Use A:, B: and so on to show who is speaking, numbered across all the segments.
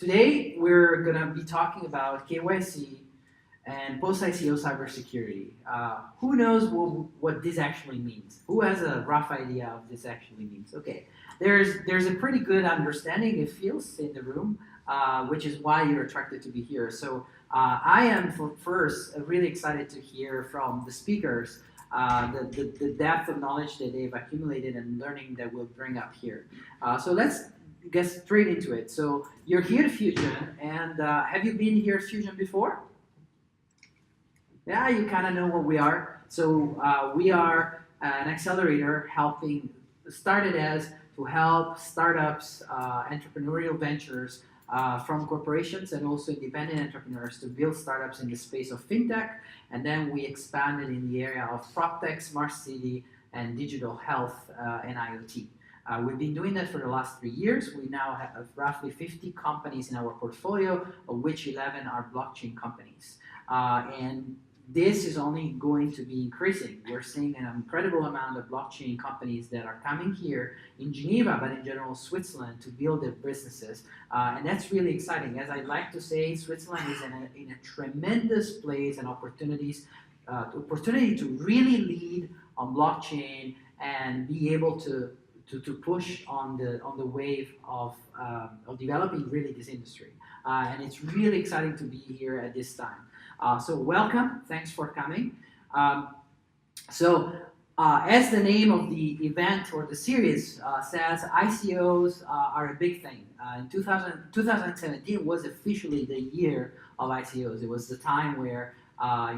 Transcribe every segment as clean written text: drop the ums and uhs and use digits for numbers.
A: Today, we're going to be talking about KYC and post-ICO cybersecurity. Who knows what this actually means? Who has a rough idea of this actually means? Okay, there's a pretty good understanding, it feels, in the room, which is why you're attracted to be here. So I am, first, really excited to hear from the speakers the depth of knowledge that they've accumulated and learning that we'll bring up here. So let's get straight into it. So you're here at Fusion, and have you been here at Fusion before? Yeah, you kind of know what we are. So we are an accelerator started as to help startups, entrepreneurial ventures from corporations and also independent entrepreneurs to build startups in the space of fintech. And then we expanded in the area of PropTech, smart city, and digital health and IoT. We've been doing that for the last 3 years. We now have roughly 50 companies in our portfolio, of which 11 are blockchain companies. And this is only going to be increasing. We're seeing an incredible amount of blockchain companies that are coming here in Geneva, but in general Switzerland, to build their businesses. And that's really exciting. As I like to say, Switzerland is in a tremendous place and opportunity to really lead on blockchain and be able to push on the wave of developing really this industry. And it's really exciting to be here at this time. So welcome, thanks for coming. As the name of the event or the series says, ICOs are a big thing. In 2017 was officially the year of ICOs. It was the time where a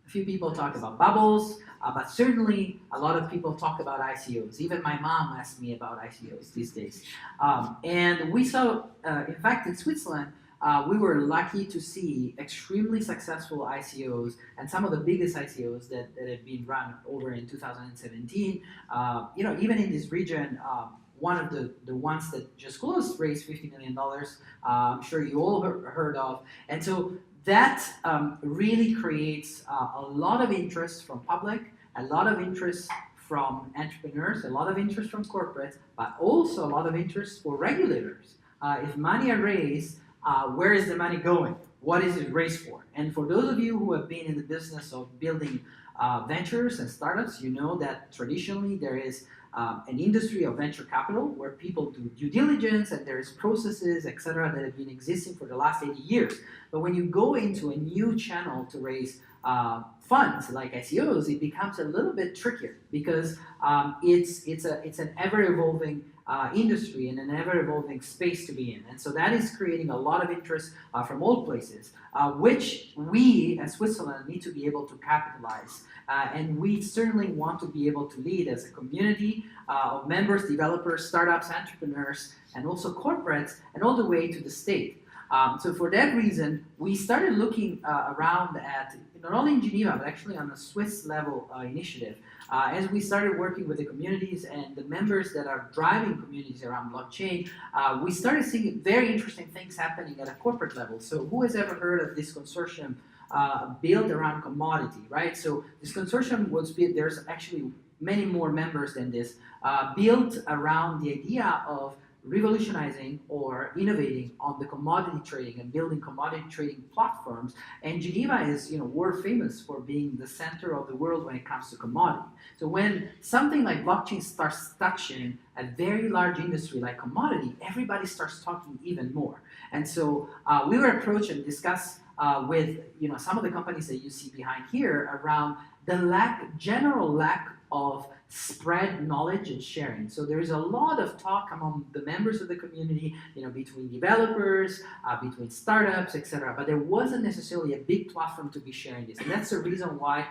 A: few people talk about bubbles, but certainly a lot of people talk about ICOs. Even my mom asked me about ICOs these days. And we saw, in fact, in Switzerland, we were lucky to see extremely successful ICOs and some of the biggest ICOs that have been run over in 2017. Even in this region, one of the ones that just closed raised $50 million. I'm sure you all heard of. And so that really creates a lot of interest from public, a lot of interest from entrepreneurs, a lot of interest from corporates, but also a lot of interest for regulators. If money are raised, where is the money going? What is it raised for? And for those of you who have been in the business of building ventures and startups, you know that traditionally there is an industry of venture capital where people do due diligence and there's processes, etc., that have been existing for the last 80 years. But when you go into a new channel to raise funds like ICOs, it becomes a little bit trickier because it's an ever-evolving industry and an ever-evolving space to be in. And so that is creating a lot of interest from all places, which we as Switzerland need to be able to capitalize. And we certainly want to be able to lead as a community of members, developers, startups, entrepreneurs, and also corporates, and all the way to the state. So for that reason, we started looking around at, not only in Geneva, but actually on a Swiss level initiative. As we started working with the communities and the members that are driving communities around blockchain, we started seeing very interesting things happening at a corporate level. So who has ever heard of this consortium built around commodity, right? So this consortium was built, there's actually many more members than this, built around the idea of revolutionizing or innovating on the commodity trading and building commodity trading platforms. And Geneva is, world famous for being the center of the world when it comes to commodity. So when something like blockchain starts touching a very large industry like commodity, everybody starts talking even more. And so we were approached and discussed with some of the companies that you see behind here around the general lack of spread knowledge and sharing. So there is a lot of talk among the members of the community, between developers, between startups, etc. But there wasn't necessarily a big platform to be sharing this. And that's the reason why,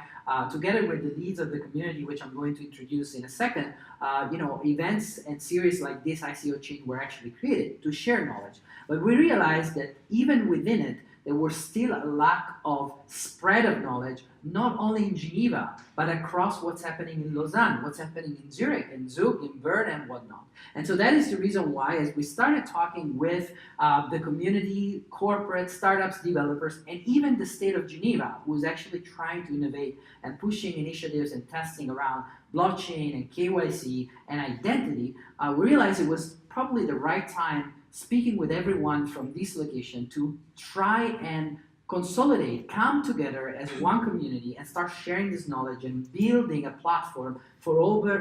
A: together with the leads of the community, which I'm going to introduce in a second, events and series like this ICOChain were actually created to share knowledge. But we realized that even within it, there was still a lack of spread of knowledge, not only in Geneva, but across what's happening in Lausanne, what's happening in Zurich, in Zug, in Bern, and whatnot. And so that is the reason why, as we started talking with the community, corporate, startups, developers, and even the state of Geneva, who's actually trying to innovate and pushing initiatives and testing around blockchain and KYC and identity, we realized it was probably the right time speaking with everyone from this location to try and consolidate, come together as one community and start sharing this knowledge and building a platform for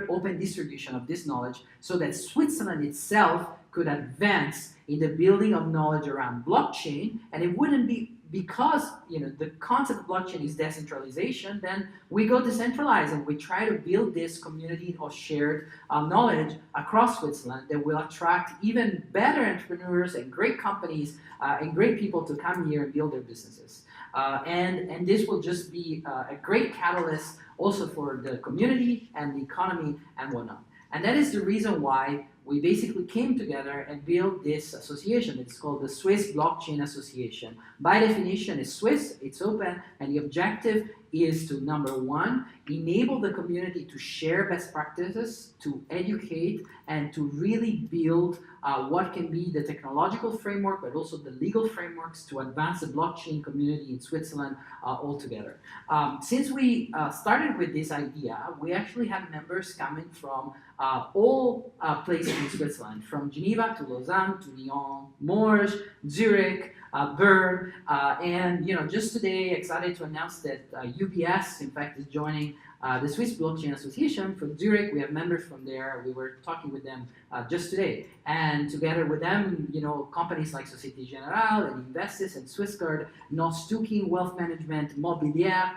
A: open distribution of this knowledge so that Switzerland itself could advance in the building of knowledge around blockchain. And it wouldn't be because the concept of blockchain is decentralization, then we go decentralized and we try to build this community of shared knowledge across Switzerland that will attract even better entrepreneurs and great companies and great people to come here and build their businesses. And this will just be a great catalyst also for the community and the economy and whatnot. And that is the reason why we basically came together and built this association. It's called the Swiss Blockchain Association. By definition, it's Swiss, it's open, and the objective is to, number one, enable the community to share best practices, to educate, and to really build what can be the technological framework, but also the legal frameworks to advance the blockchain community in Switzerland altogether. Since we started with this idea, we actually have members coming from all places in Switzerland, from Geneva to Lausanne to Lyon, Morges, Zurich, Bern, and just today, excited to announce that UBS, in fact, is joining the Swiss Blockchain Association from Zurich. We have members from there. We were talking with them just today, and together with them, companies like Société Générale and Investis and Swisscard, Nostuking Wealth Management, Mobilier,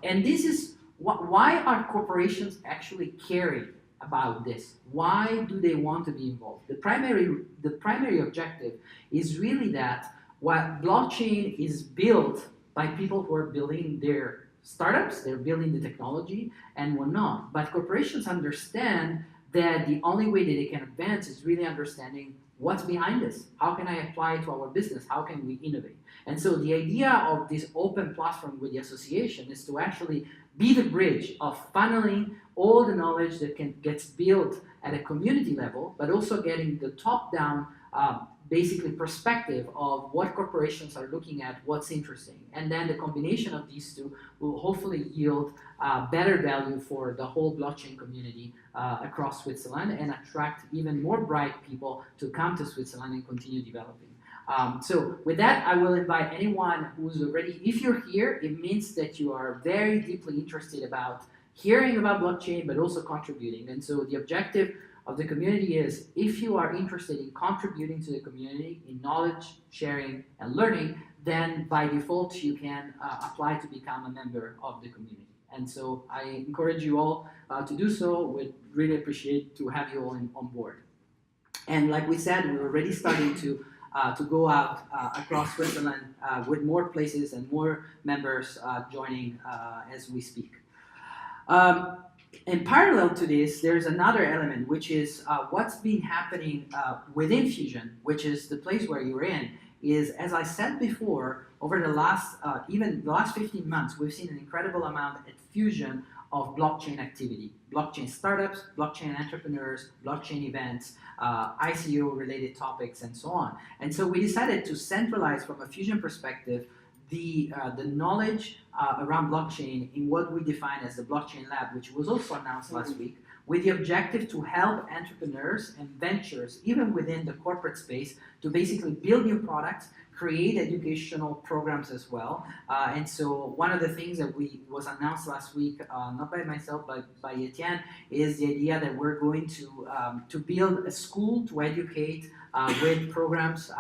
A: and this is why are corporations actually caring about this? Why do they want to be involved? The primary objective is really that what blockchain is built by people who are building their startups, they're building the technology and whatnot. But corporations understand that the only way that they can advance is really understanding what's behind this. How can I apply it to our business? How can we innovate? And so the idea of this open platform with the association is to actually be the bridge of funneling all the knowledge that gets built at a community level, but also getting the top-down basically perspective of what corporations are looking at, what's interesting. And then the combination of these two will hopefully yield better value for the whole blockchain community across Switzerland and attract even more bright people to come to Switzerland and continue developing. So with that, I will invite anyone who's already, if you're here, it means that you are very deeply interested about hearing about blockchain, but also contributing. And so the objective of the community is, if you are interested in contributing to the community in knowledge, sharing, and learning, then by default you can apply to become a member of the community. And so I encourage you all to do so. We'd really appreciate to have you all on board. And like we said, we're already starting to go out across Switzerland with more places and more members joining as we speak. In parallel to this, there's another element, which is what's been happening within Fusion, which is the place where you're in, is, as I said before, over the last, even the last 15 months, we've seen an incredible amount at Fusion of blockchain activity. Blockchain startups, blockchain entrepreneurs, blockchain events, ICO-related topics, and so on. And so we decided to centralize, from a Fusion perspective, the knowledge around blockchain in what we define as the Blockchain Lab, which was also announced last week, with the objective to help entrepreneurs and ventures, even within the corporate space, to basically build new products, create educational programs as well. And so one of the things that was announced last week, not by myself, but by Etienne, is the idea that we're going to build a school to educate with programs,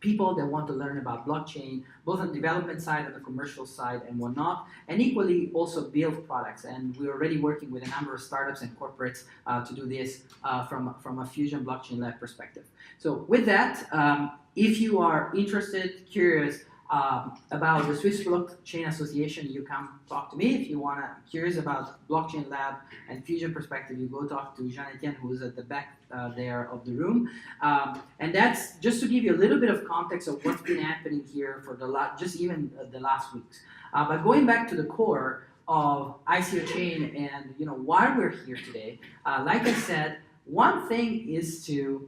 A: people that want to learn about blockchain, both on the development side and the commercial side and whatnot, and equally also build products. And we're already working with a number of startups and corporates to do this from a Fusion Blockchain Lab perspective. So with that, if you are interested, curious about the Swiss Blockchain Association, you come talk to me. If you want to curious about Blockchain Lab and Fusion perspective, you go talk to Jean-Etienne, who's at the back there of the room. And that's just to give you a little bit of context of what's been happening here for just even the last weeks. But going back to the core of ICOChain and why we're here today, like I said, one thing is to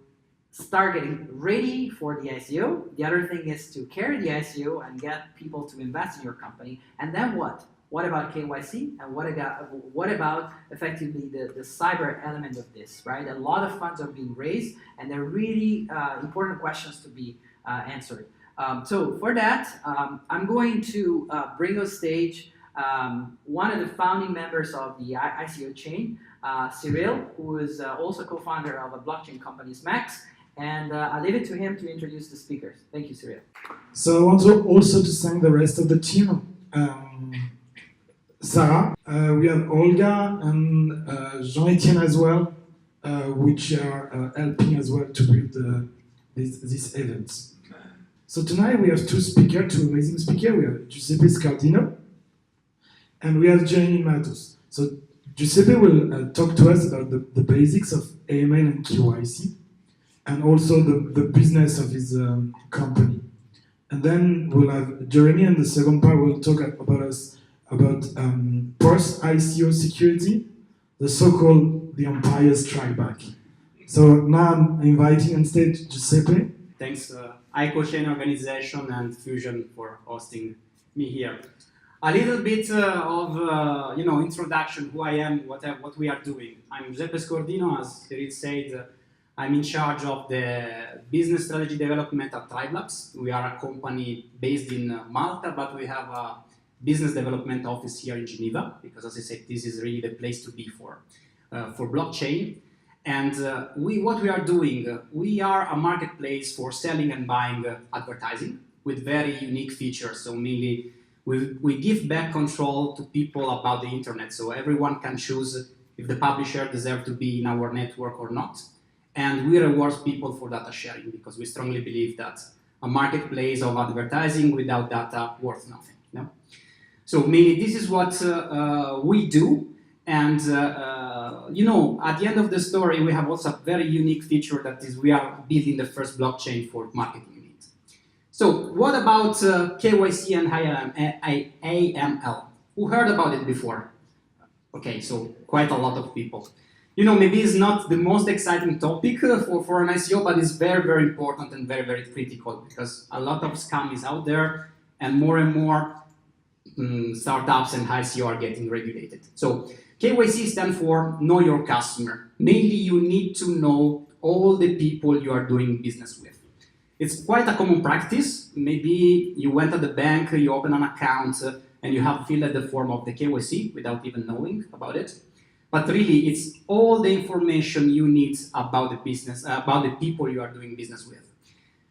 A: start getting ready for the ICO. The other thing is to carry the ICO and get people to invest in your company. And then what? what about KYC, and what about effectively the cyber element of this, right? A lot of funds are being raised, and they're really important questions to be answered. So for that, I'm going to bring on stage one of the founding members of the ICOChain, Cyril, who is also co-founder of a blockchain company, Max, and I'll leave it to him to introduce the speakers. Thank you, Cyril.
B: So I want to also to thank the rest of the team. Sarah, we have Olga and Jean-Etienne as well, which are helping as well to build these events. So tonight we have two amazing speakers. We have Giuseppe Scordino, and we have Jeremy Matos. So Giuseppe will talk to us about the basics of AML and KYC, and also the business of his company. And then we'll have Jeremy, and the second part will talk about Post-ICO security, the so-called the Empire Strike Back. So now I'm inviting on stage Giuseppe.
C: Thanks, ICOChain organization and Fusion for hosting me here. A little bit of introduction, who I am, what we are doing. I'm Giuseppe Scordino, as Cyril said. I'm in charge of the business strategy development at Tribelabs. We are a company based in Malta, but we have a business development office here in Geneva, because as I said, this is really the place to be for blockchain. And what we are doing, we are a marketplace for selling and buying advertising with very unique features. So mainly, we give back control to people about the internet, so everyone can choose if the publisher deserves to be in our network or not. And we reward people for data sharing, because we strongly believe that a marketplace of advertising without data worth nothing. No? So mainly this is what we do. And at the end of the story, we have also a very unique feature, that is we are building the first blockchain for marketing needs. So what about KYC and AML? Who heard about it before? Okay, so quite a lot of people. Maybe it's not the most exciting topic for an ICO, but it's very, very important and very, very critical, because a lot of scam is out there, and more startups and ICO are getting regulated. So KYC stands for Know Your Customer. Mainly, you need to know all the people you are doing business with. It's quite a common practice. Maybe you went to the bank, you open an account, and you have filled out the form of the KYC without even knowing about it. But really, it's all the information you need about the business, about the people you are doing business with.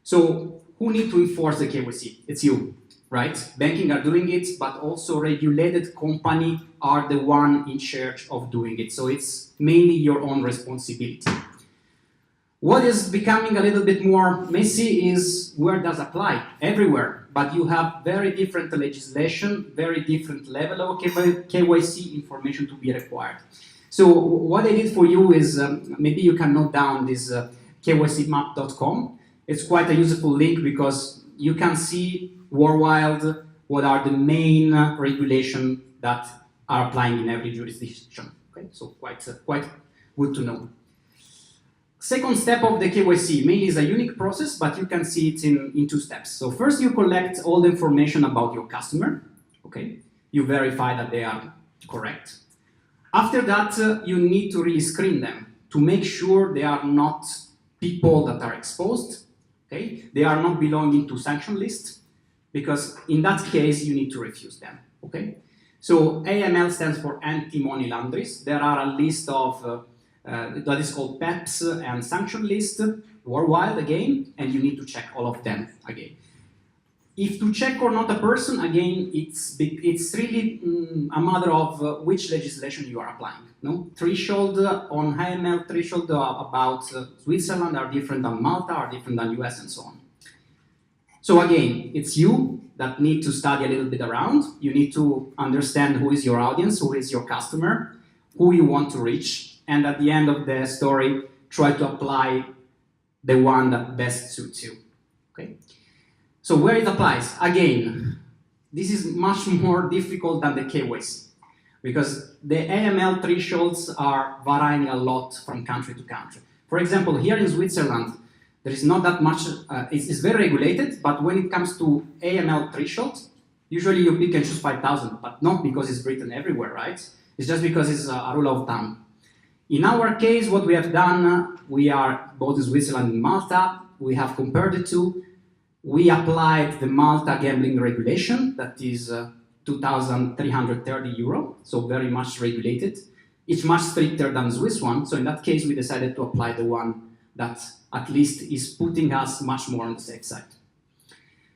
C: So who needs to enforce the KYC? It's you, right? Banking are doing it, but also regulated company are the one in charge of doing it. So it's mainly your own responsibility. What is becoming a little bit more messy is where does apply? Everywhere. But you have very different legislation, very different level of KYC information to be required. So what I did for you is, maybe you can note down this kycmap.com. It's quite a useful link, because you can see worldwide what are the main regulations that are applying in every jurisdiction. Okay, so quite good to know. Second step of the KYC mainly is a unique process, but you can see it in two steps. So first, you collect all the information about your customer. Okay, you verify that they are correct. After that, you need to really screen them to make sure they are not people that are exposed. Okay, they are not belonging to sanction list, because in that case you need to refuse them. Okay, so AML stands for anti-money launderers. There are a list of that is called PEPs and sanction list worldwide again, and you need to check all of them again. If to check or not a person, again, it's really a matter of which legislation you are applying. No? Threshold on AML threshold about Switzerland are different than Malta, are different than US, and so on. So again, it's you that need to study a little bit around. You need to understand who is your audience, who is your customer, who you want to reach, and at the end of the story, try to apply the one that best suits you. Okay? So where it applies, again, this is much more difficult than the KYC, because the AML thresholds are varying a lot from country to country. For example, here in Switzerland, there is not that much, it's very regulated, but when it comes to AML thresholds, Usually you pick and choose 5,000, but not because it's written everywhere, right? It's just because it's a rule of thumb. In our case, what we have done, we are both in Switzerland and Malta. We have compared the two. We applied the Malta gambling regulation, that is 2,330 euro, so very much regulated. It's much stricter than the Swiss one, so in that case we decided to apply the one that at least is putting us much more on the safe side.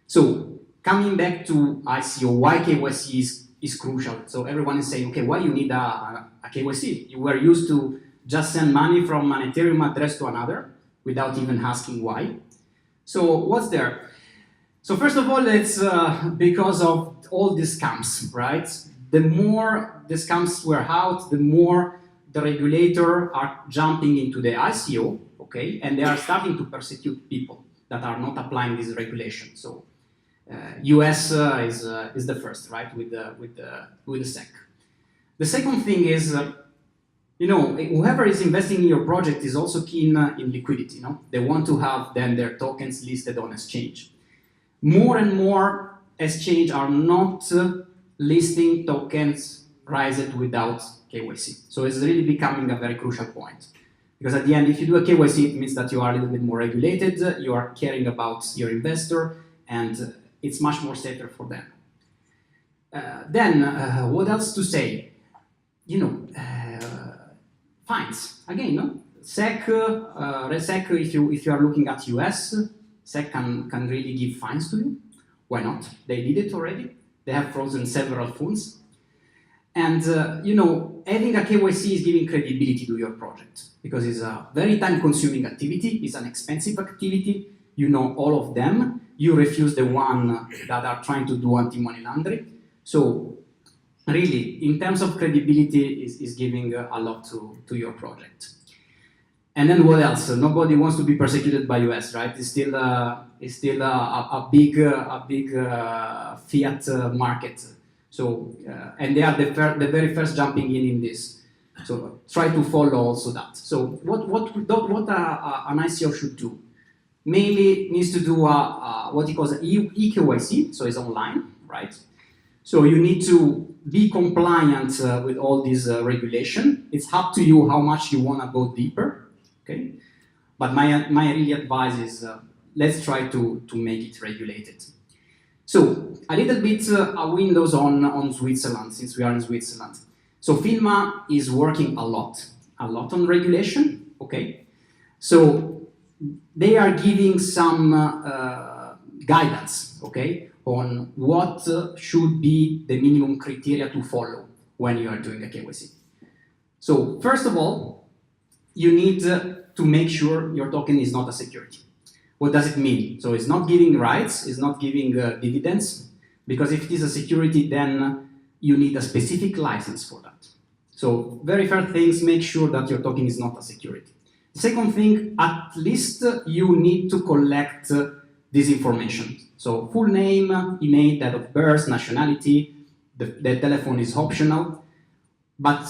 C: So coming back to ICO, why KYC is crucial. So everyone is saying, okay, why you need a KYC? You were used to just send money from an Ethereum address to another without even asking why. So what's there? So first of all, it's because of all these scams, right? The more the scams were out, the more the regulator are jumping into the ICO, okay? And they are starting to persecute people that are not applying this regulation. So US is the first, right, with the SEC. The second thing is, whoever is investing in your project is also keen in liquidity. They want to have then their tokens listed on exchange. More and more exchange are not listing tokens raised without KYC. So it's really becoming a very crucial point. Because at the end, if you do a KYC, it means that you are a little bit more regulated, you are caring about your investor, and it's much more safer for them. Then, what else to say? Fines. Again, SEC, SEC, if you are looking at US, SEC can really give fines to you. Why not? They did it already. They have frozen several funds. And, having a KYC is giving credibility to your project because it's a very time-consuming activity. It's an expensive activity. You know all of them. You refuse the one that are trying to do anti-money laundering. So really, in terms of credibility, is giving a lot to your project. And then what else? Nobody wants to be persecuted by US, right? It's still a big fiat market. So and they are the very first jumping in this. So try to follow also that. So what an ICO should do? Mainly needs to do what he calls ICOChain, so it's online, right? So you need to be compliant with all this regulation. It's up to you how much you want to go deeper, okay? But my really advice is let's try to make it regulated. So a little bit a windows on Switzerland, since we are in Switzerland. So FINMA is working a lot on regulation, okay? So they are giving some guidance, okay, on what should be the minimum criteria to follow when you are doing a KYC. So first of all, you need to make sure your token is not a security. What does it mean? So it's not giving rights, it's not giving dividends, because if it is a security, then you need a specific license for that. So very first things, make sure that your token is not a security. The second thing, at least you need to collect this information. So full name, email, date of birth, nationality, the telephone is optional. But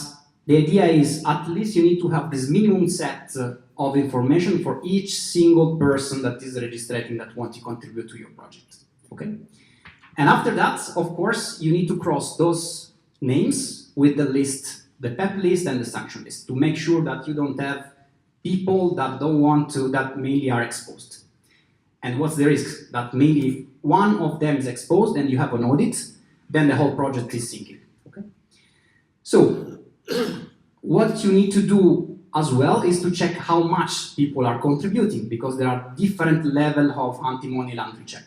C: the idea is at least you need to have this minimum set of information for each single person that is registering that want to contribute to your project. Okay? And after that, of course, you need to cross those names with the list, the PEP list and the sanction list, to make sure that you don't have people that don't want to, that mainly are exposed. And what's the risk? That maybe if one of them is exposed and you have an audit, then the whole project is sinking. Okay? So, what you need to do as well is to check how much people are contributing, because there are different levels of anti-money laundering check.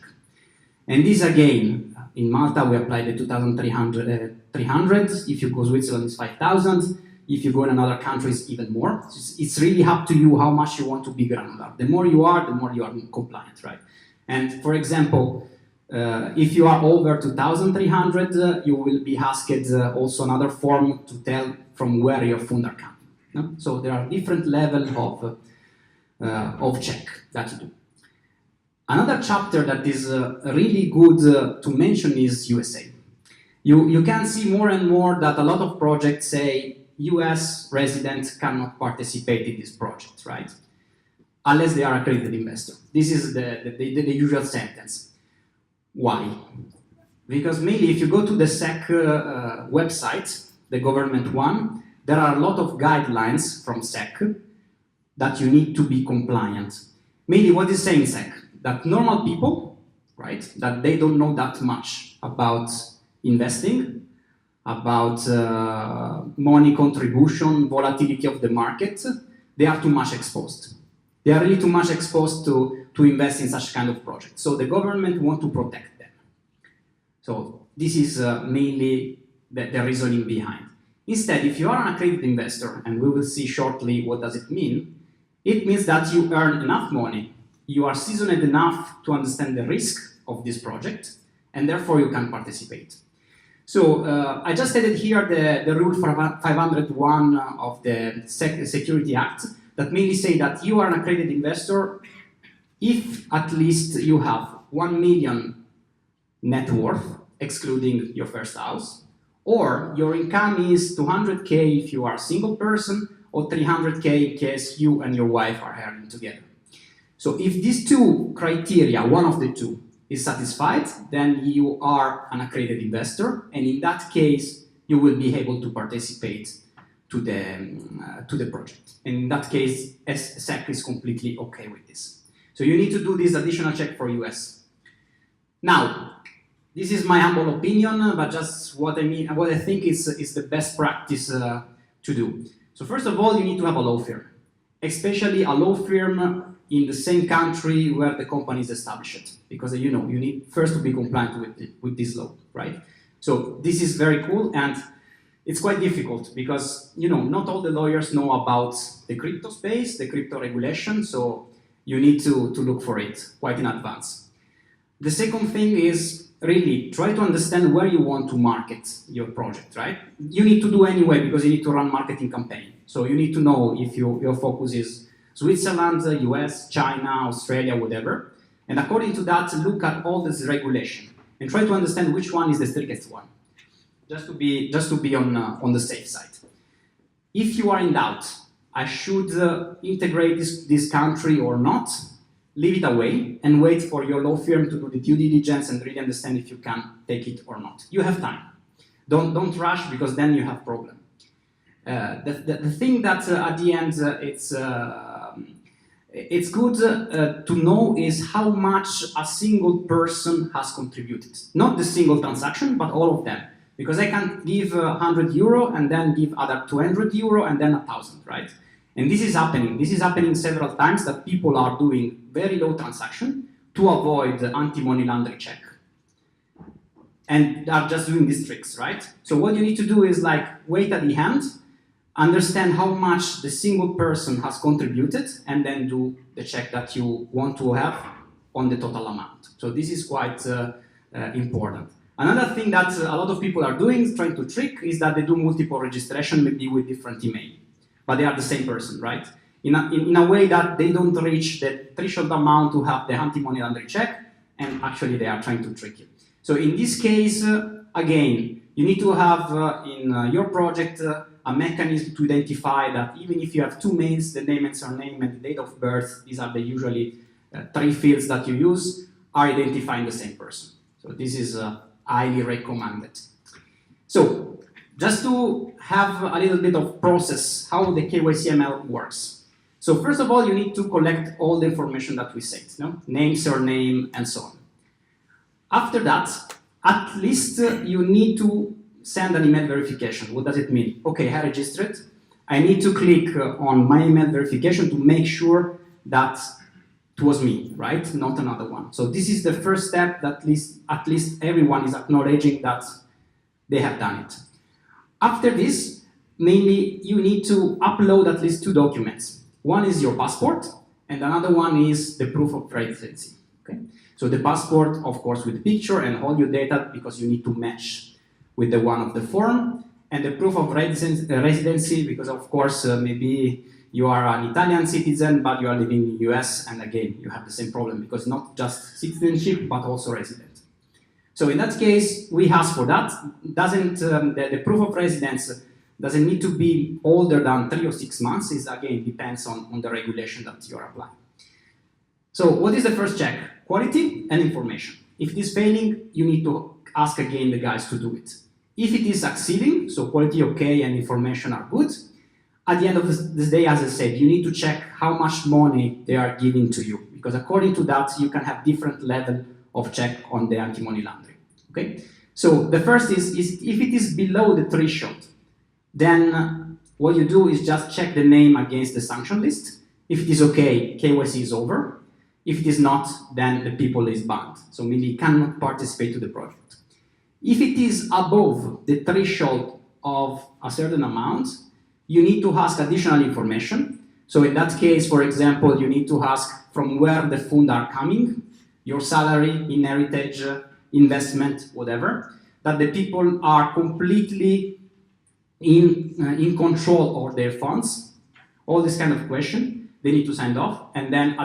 C: And this again, in Malta we apply the 2,300, if you go Switzerland it's 5,000, if you go in another country it's even more. It's really up to you how much you want to be granular. The more you are compliant, right? And for example, if you are over 2,300, you will be asked also another form to tell from where your funds are coming. No? So there are different levels of check that you do. Another chapter that is really good to mention is USA. You can see more and more that a lot of projects say US residents cannot participate in this project, right? Unless they are accredited investor. This is the usual sentence. Why? Because mainly if you go to the SEC website, the government one, there are a lot of guidelines from SEC that you need to be compliant. Mainly what is saying SEC? That normal people, right, that they don't know that much about investing, about money contribution, volatility of the market, they are too much exposed. They are really too much exposed to invest in such kind of projects. So the government want to protect them. So this is mainly the reasoning behind. Instead, if you are an accredited investor, and we will see shortly what does it means that you earn enough money, you are seasoned enough to understand the risk of this project, and therefore you can participate. So I just stated here the rule 501 of the Security Act that mainly say that you are an accredited investor if at least you have 1 million net worth, excluding your first house, or your income is 200K if you are a single person, or 300K in case you and your wife are earning together. So if these two criteria, one of the two, is satisfied, then you are an accredited investor, and in that case, you will be able to participate to the project. And in that case, SEC is completely okay with this. So you need to do this additional check for US. Now, this is my humble opinion, but just what I think is the best practice to do. So first of all, you need to have a law firm, especially a law firm in the same country where the company is established, because you need first to be compliant with this law, right? So this is very cool, and it's quite difficult because not all the lawyers know about the crypto space, the crypto regulation, so you need to look for it quite in advance. The second thing is really try to understand where you want to market your project, right? You need to do anyway because you need to run marketing campaign. So you need to know if your focus is Switzerland, US, China, Australia, whatever. And according to that, look at all this regulation and try to understand which one is the strictest one, just to be on the safe side. If you are in doubt, I should integrate this country or not, leave it away and wait for your law firm to do the due diligence and really understand if you can take it or not. You have time. Don't rush because then you have problem. The thing that at the end it's good to know is how much a single person has contributed. Not the single transaction, but all of them. Because I can give 100 euro and then give other 200 euro and then 1,000, right? And this is happening. This is happening several times that people are doing very low transaction to avoid the anti-money laundering check. And are just doing these tricks, right? So what you need to do is like wait at the end, understand how much the single person has contributed, and then do the check that you want to have on the total amount. So this is quite important. Another thing that a lot of people are doing, trying to trick, is that they do multiple registration, maybe with different email. But they are the same person, right? In a way that they don't reach the threshold amount to have the anti-money laundering check, and actually they are trying to trick you. So in this case, again, you need to have in your project a mechanism to identify that even if you have two mails, the name and surname and the date of birth, these are the usually three fields that you use, are identifying the same person. So this is highly recommended. So just to have a little bit of process, how the KYC works. So first of all, you need to collect all the information that we said, name, surname, and so on. After that, at least you need to send an email verification. What does it mean? Okay, I registered. I need to click on my email verification to make sure that it was me, right? Not another one. So this is the first step that at least everyone is acknowledging that they have done it. After this, mainly you need to upload at least two documents. One is your passport, and another one is the proof of residency. Okay? So the passport, of course, with the picture and all your data, because you need to match with the one of the form, and the proof of residency, because of course maybe you are an Italian citizen, but you are living in the US, and again, you have the same problem, because not just citizenship, but also resident. So in that case, we ask for that. The proof of residence doesn't need to be older than 3 or 6 months. It again depends on the regulation that you are applying. So what is the first check? Quality and information. If it is failing, you need to ask again the guys to do it. If it is succeeding, so quality okay and information are good, at the end of this day, as I said, you need to check how much money they are giving to you, because according to that, you can have different level of check on the anti-money laundering. Okay? So the first is if it is below the threshold, then what you do is just check the name against the sanction list. If it is okay, KYC is over. If it is not, then the people is banned. So meaning you cannot participate to the project. If it is above the threshold of a certain amount, you need to ask additional information. So in that case, for example, you need to ask from where the funds are coming, your salary, inheritance, investment, whatever, that the people are completely in control of their funds. All this kind of question, they need to sign off, and then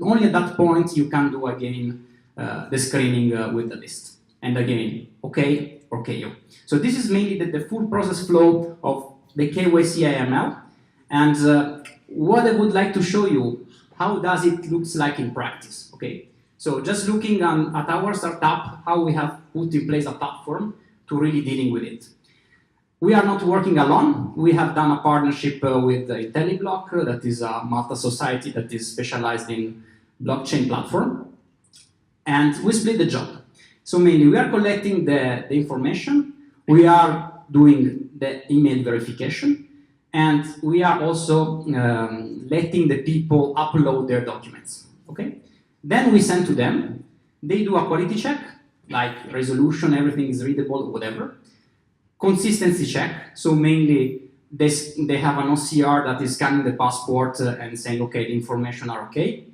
C: only at that point you can do again the screening with the list. And again, okay or KO. So this is mainly the full process flow of the KYC AML, and what I would like to show you, how does it looks like in practice, okay? So just looking at our startup, how we have put in place a platform to really dealing with it. We are not working alone. We have done a partnership with IntelliBlock, that is a Malta society that is specialized in blockchain platform, and we split the job. So mainly we are collecting the information, we are doing the email verification, and we are also letting the people upload their documents, okay? Then we send to them, they do a quality check, like resolution, everything is readable, whatever. Consistency check, so mainly they have an OCR that is scanning the passport and saying, okay, the information are okay.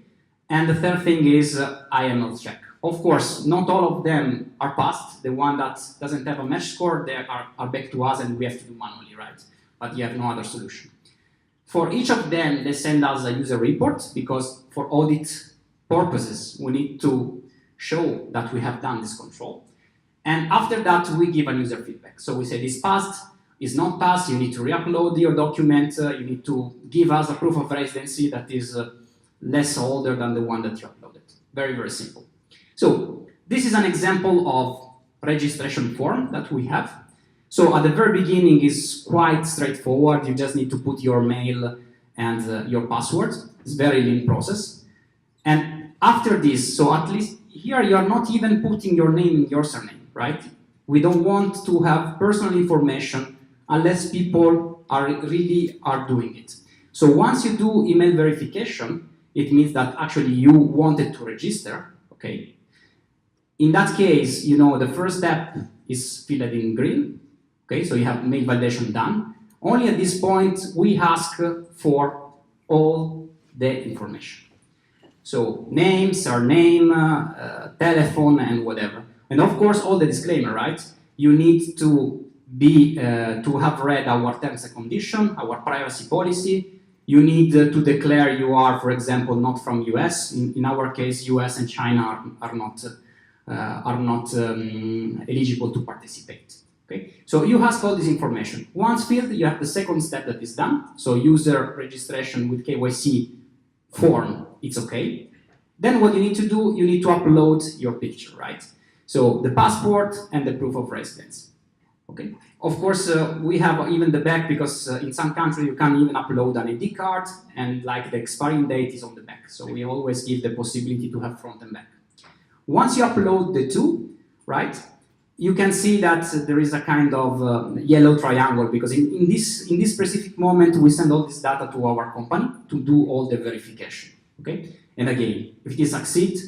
C: And the third thing is IML check. Of course, not all of them are passed. The one that doesn't have a match score, they are back to us and we have to do manually, right? But you have no other solution. For each of them, they send us a user report because for audit purposes, we need to show that we have done this control. And after that, we give a user feedback. So we say this passed, is not passed, you need to re-upload your document, you need to give us a proof of residency that is less older than the one that you uploaded. Very, very simple. So this is an example of registration form that we have. So at the very beginning is quite straightforward. You just need to put your mail and your password. It's a very lean process. And after this, so at least here you are not even putting your name and your surname, right? We don't want to have personal information unless people are really doing it. So once you do email verification, it means that actually you wanted to register, okay? In that case, you know, the first step is filled in green, okay? So you have mail validation done. Only at this point, we ask for all the information. So name, surname, telephone, and whatever. And of course, all the disclaimer, right? You need to be to have read our terms and conditions, our privacy policy. You need to declare you are, for example, not from US. In our case, US and China are not eligible to participate. Okay? So you ask all this information. Once filled, you have the second step that is done. So user registration with KYC form, it's okay. Then what you need to do, you need to upload your picture, right? So the passport and the proof of residence. Okay. Of course, we have even the back because in some countries you can even upload an ID card and like the expiring date is on the back. So we always give the possibility to have front and back. Once you upload the two, right, you can see that there is a kind of yellow triangle because in this specific moment we send all this data to our company to do all the verification. Okay. And again, if it is succeed,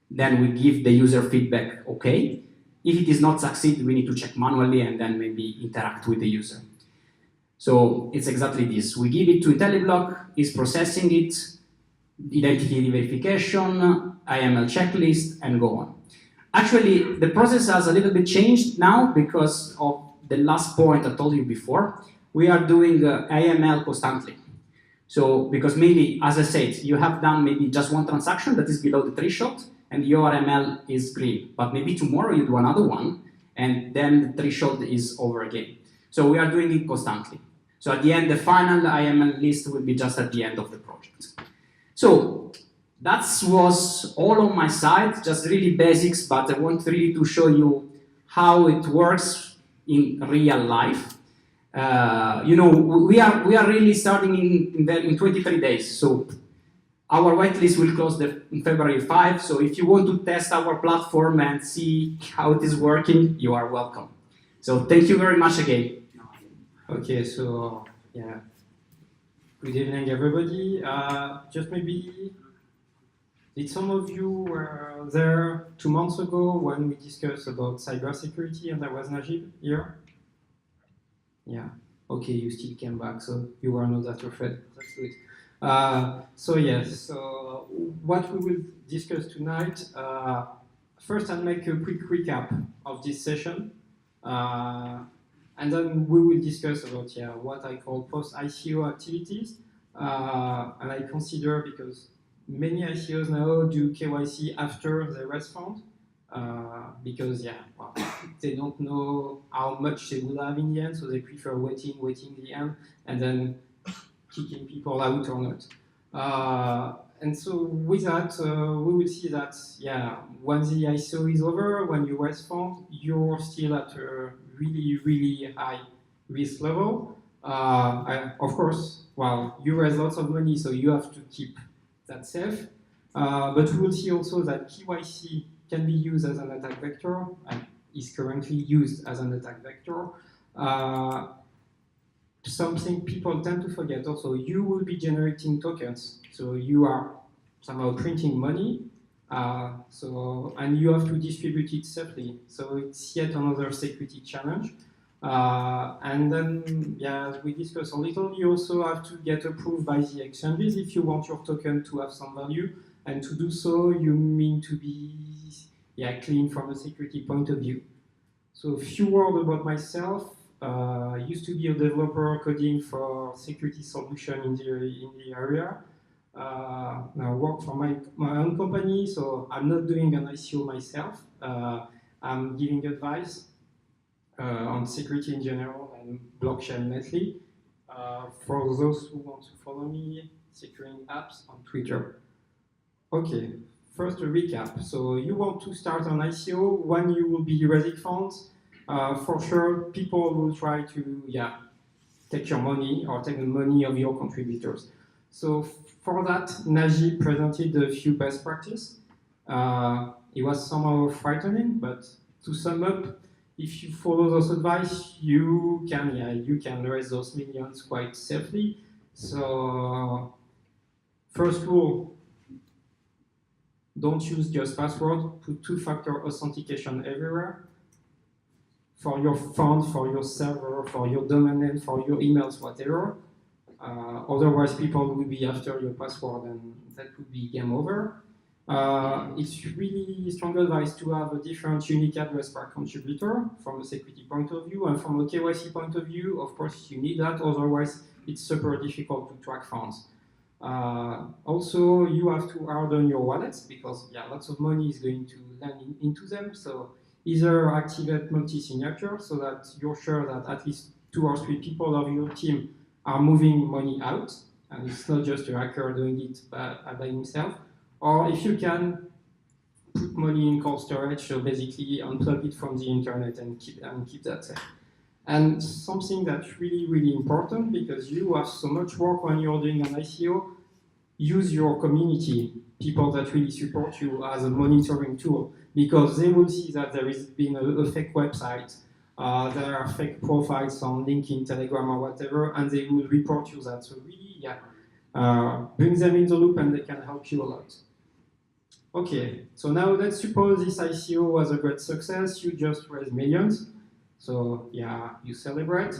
C: then we give the user feedback okay. If it is not succeed, we need to check manually and then maybe interact with the user. So it's exactly this. We give it to IntelliBlock, is processing it, identity verification, IML checklist, and go on. Actually, the process has a little bit changed now because of the last point I told you before. We are doing IML constantly. So, because maybe, as I said, you have done maybe just one transaction that is below the threshold, and your ML is green. But maybe tomorrow you do another one, and then the threshold is over again. So we are doing it constantly. So at the end, the final IML list will be just at the end of the project. So that was all on my side, just really basics, but I want really to show you how it works in real life. We are really starting in 23 days. So our whitelist will close in February 5. So if you want to test our platform and see how it is working, you are welcome. So thank you very much again.
D: Okay, so yeah. Good evening, everybody. Just maybe, did some of you were there 2 months ago when we discussed about cybersecurity and there was Najib here? Yeah. Okay, you still came back, so you were not that afraid. That's good. So yes, so what we will discuss tonight, first I'll make a quick recap of this session, and then we will discuss about what I call post-ICO activities, and I consider because many ICOs now do KYC after they raise fund, because they don't know how much they will have in the end, so they prefer waiting the end, and then kicking people out or not. And so with that, we will see that, when the ICO is over, when you raise fund, you're still at a really, really high risk level. Of course, you raise lots of money, so you have to keep that safe. But we will see also that KYC can be used as an attack vector, and is currently used as an attack vector. Something people tend to forget also, you will be generating tokens. So you are somehow printing money, and you have to distribute it safely. So it's yet another security challenge. And then, as we discussed a little, you also have to get approved by the exchanges if you want your token to have some value. And to do so, you mean to be clean from a security point of view. So a few words about myself. I used to be a developer coding for security solution in the area. Now I work for my own company, so I'm not doing an ICO myself. I'm giving advice on security in general and blockchain lately. For those who want to follow me, securing apps on Twitter. Okay, first a recap. So you want to start an ICO when you will be raising funds. For sure, people will try to take your money or take the money of your contributors. So for that, Najib presented a few best practices. It was somehow frightening, but to sum up, if you follow those advice, you can raise those millions quite safely. So first rule, don't use just password. Put two-factor authentication everywhere. For your fund, for your server, for your domain name, for your emails, whatever. Otherwise, people will be after your password, and that would be game over. It's really strong advice to have a different unique address per contributor from a security point of view, and from a KYC point of view, of course, you need that. Otherwise, it's super difficult to track funds. Also, you have to harden your wallets because lots of money is going to land into them. So either activate multi-signature so that you're sure that at least 2 or 3 people of your team are moving money out, and it's not just a hacker doing it by himself. Or if you can, put money in cold storage, so basically unplug it from the internet and keep that safe. And something that's really, really important, because you have so much work when you're doing an ICO, use your community, people that really support you, as a monitoring tool, because they will see that there has been a fake website, there are fake profiles on LinkedIn, Telegram, or whatever, and they will report you that. So really, bring them in the loop and they can help you a lot. Okay, so now let's suppose this ICO was a great success, you just raised millions. So you celebrate.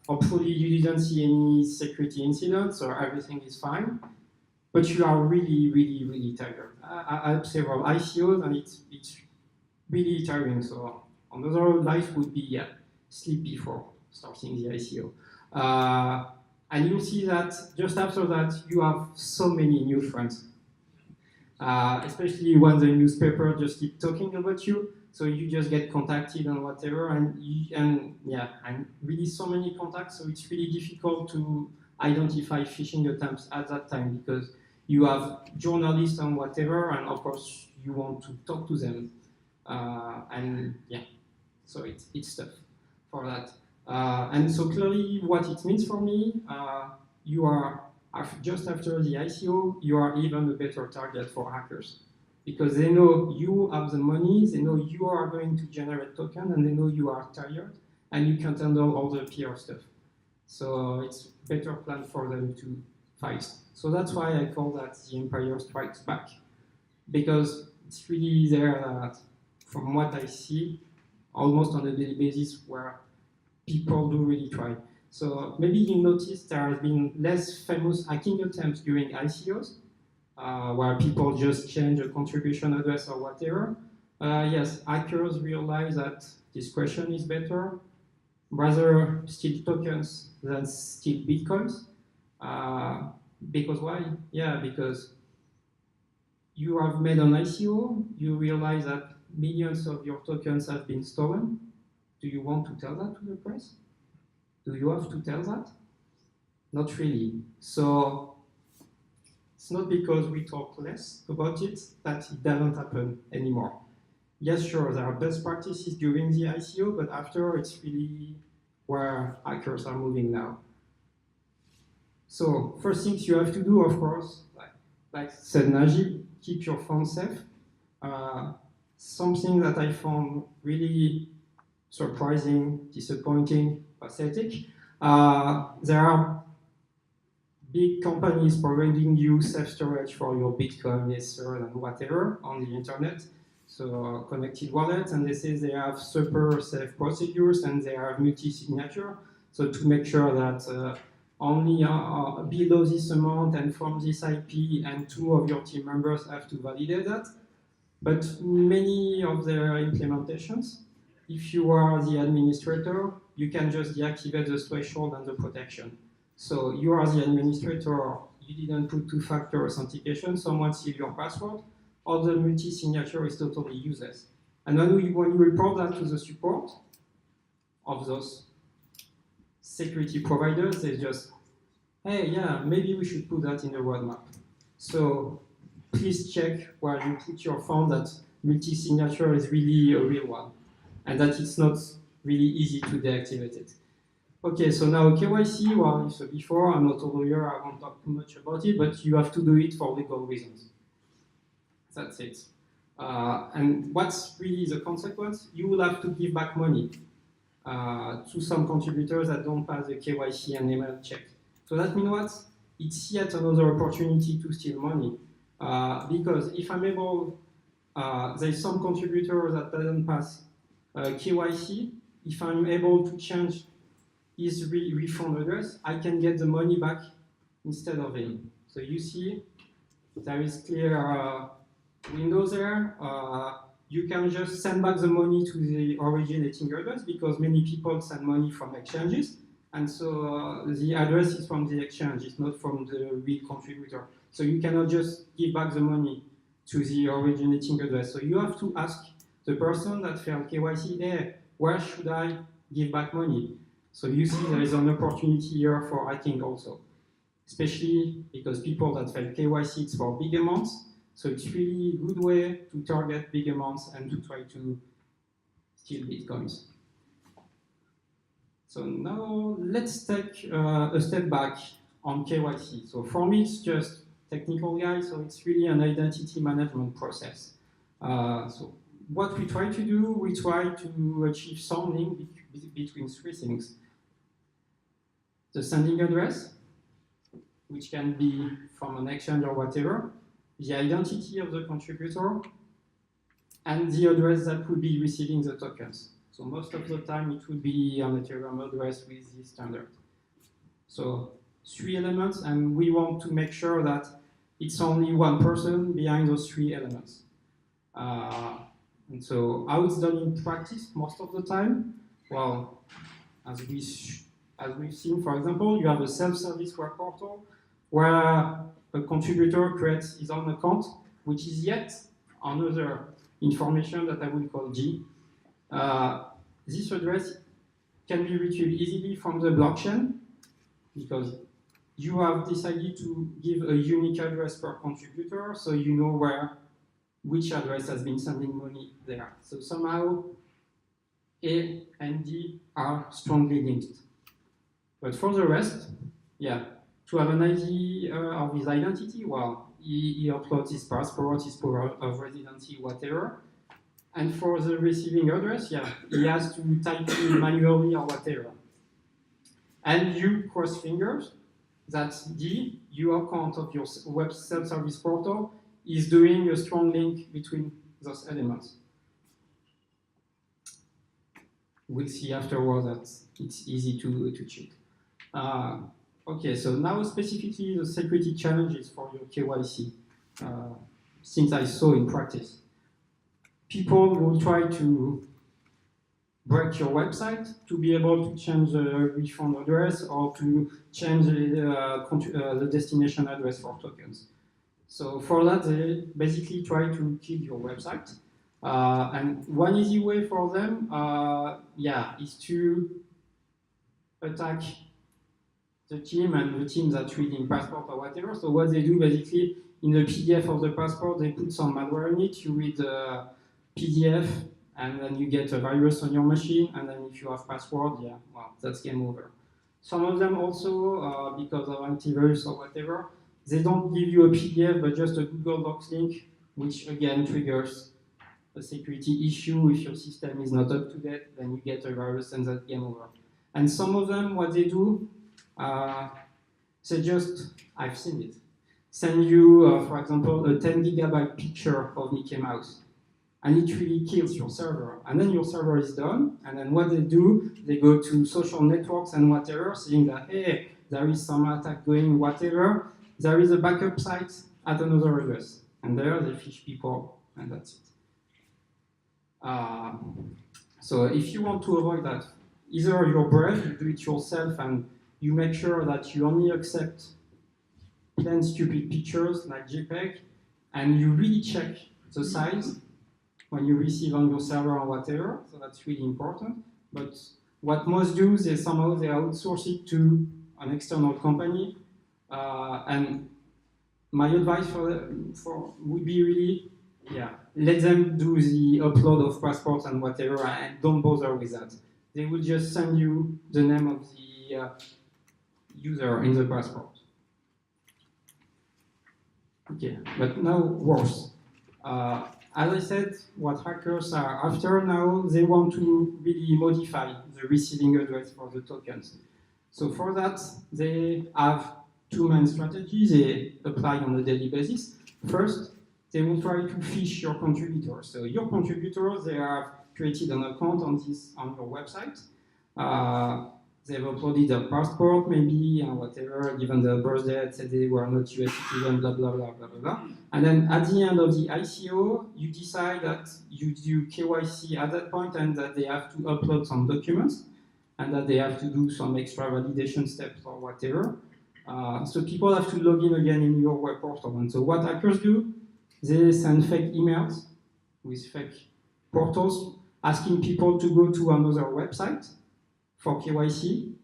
D: Hopefully you didn't see any security incidents or everything is fine, but you are really, really, really tired. I have several ICOs and it's really tiring. So another life would be sleep before starting the ICO. And you'll see that just after that, you have so many new friends. Especially when the newspaper just keep talking about you. So you just get contacted and whatever, and really so many contacts. So it's really difficult to identify phishing attempts at that time because you have journalists and whatever, and of course you want to talk to them. And yeah, so it's tough for that. And so clearly what it means for me, you are, just after the ICO, you are even a better target for hackers. Because they know you have the money, they know you are going to generate token, and they know you are tired, and you can handle all the PR stuff. So it's better plan for them to fight. So that's why I call that the Empire Strikes Back. Because it's really there that, from what I see, almost on a daily basis, where people do really try. So maybe you noticed there has been less famous hacking attempts during ICOs, where people just change a contribution address or whatever. Yes, hackers realize that discretion is better, rather steal tokens than steal bitcoins. Because why? Yeah, because you have made an ICO, you realize that millions of your tokens have been stolen. Do you want to tell that to the press? Do you have to tell that? Not really. So it's not because we talk less about it that it doesn't happen anymore. Yes, sure, there are best practices during the ICO, but after it's really where hackers are moving now. So first things you have to do, of course, like said Najib, keep your phone safe. Something that I found really surprising, disappointing, pathetic. There are big companies providing you safe storage for your Bitcoin, Ether, and whatever on the internet. So connected wallets, and they say they have super safe procedures and they have multi-signature. So to make sure that only below this amount and from this IP and 2 of your team members have to validate that. But many of their implementations, if you are the administrator, you can just deactivate the threshold and the protection. So you are the administrator, you didn't put 2-factor authentication, someone steals your password, or the multi-signature is totally useless. And when you report that to the support of those security providers, they just, hey, yeah, maybe we should put that in the roadmap. So please check where you put your phone that multi-signature is really a real one, and that it's not really easy to deactivate it. Okay, so now KYC, well, so before, I'm not a lawyer, I won't talk too much about it, but you have to do it for legal reasons. That's it. And what's really the consequence? You will have to give back money to some contributors that don't pass the KYC and email check. So that means what? It's yet another opportunity to steal money. Because if I'm able, there's some contributor that doesn't pass KYC, if I'm able to change his refund address, I can get the money back instead of him. So you see, there is clear window there. You can just send back the money to the originating address because many people send money from exchanges. And so the address is from the exchange, it's not from the real contributor. So you cannot just give back the money to the originating address. So you have to ask the person that failed KYC, hey, where should I give back money? So you see there is an opportunity here for hacking also, especially because people that fail KYC, it's for big amounts. So it's really a good way to target big amounts and to try to steal Bitcoins. So now let's take a step back on KYC. So for me, it's just technical guy, so it's really an identity management process. So what we try to do, we try to achieve some link between 3 things. The sending address, which can be from an exchange or whatever, the identity of the contributor, and the address that will be receiving the tokens. So most of the time it will be an Ethereum address with this standard. So 3 elements, and we want to make sure that it's only one person behind those 3 elements. And so how it's done in practice most of the time? Well, as we've seen, for example, you have a self-service web portal where a contributor creates his own account, which is yet another information that I will call G. This address can be retrieved easily from the blockchain because you have decided to give a unique address per contributor, so you know where which address has been sending money there. So somehow A and D are strongly linked. But for the rest, yeah, to have an idea of his identity, well, he uploads his passport, his proof of residency, whatever. And for the receiving address, yeah, he has to type in manually or whatever. And you cross fingers that the your account of your web self-service portal is doing a strong link between those elements. We'll see afterwards that it's easy to cheat. Okay, so now specifically the security challenges for your KYC, things I saw in practice. People will try to break your website to be able to change the refund address or to change the destination address for tokens. So for that, they basically try to kill your website. And one easy way for them, is to attack the team and the team that's reading passport or whatever. So what they do basically, in the PDF of the passport, they put some malware in it. You read the PDF, and then you get a virus on your machine, and then if you have password, that's game over. Some of them also, because of antivirus or whatever, they don't give you a PDF, but just a Google Docs link, which again triggers a security issue. If your system is not up to date, then you get a virus and that's game over. And some of them, what they do, they just, I've seen it, send you, for example, a 10 gigabyte picture of Mickey Mouse. And it really kills your server. And then your server is done, and then what they do, they go to social networks and whatever, saying that, hey, there is some attack going, whatever, there is a backup site at another address. And there they fish people, and that's it. So if you want to avoid that, either you're brave, you do it yourself, and you make sure that you only accept plain stupid pictures like JPEG, and you really check the size when you receive on your server or whatever, so that's really important. But what most do is somehow they outsource it to an external company, and my advice for would be really, let them do the upload of passports and whatever, and don't bother with that. They will just send you the name of the user in the passport. Okay, but now worse. As I said, what hackers are after now, they want to really modify the receiving address for the tokens. So for that, they have two main strategies they apply on a daily basis. First, they will try to phish your contributors. So your contributors, they have created an account on your website. They've uploaded their passport, maybe, and whatever, given their birthday, said they were not US citizen, blah, blah, blah, blah, blah, blah. And then at the end of the ICO, you decide that you do KYC at that point and that they have to upload some documents and that they have to do some extra validation steps or whatever. So people have to log in again in your web portal. And so what hackers do, they send fake emails with fake portals asking people to go to another website for KYC,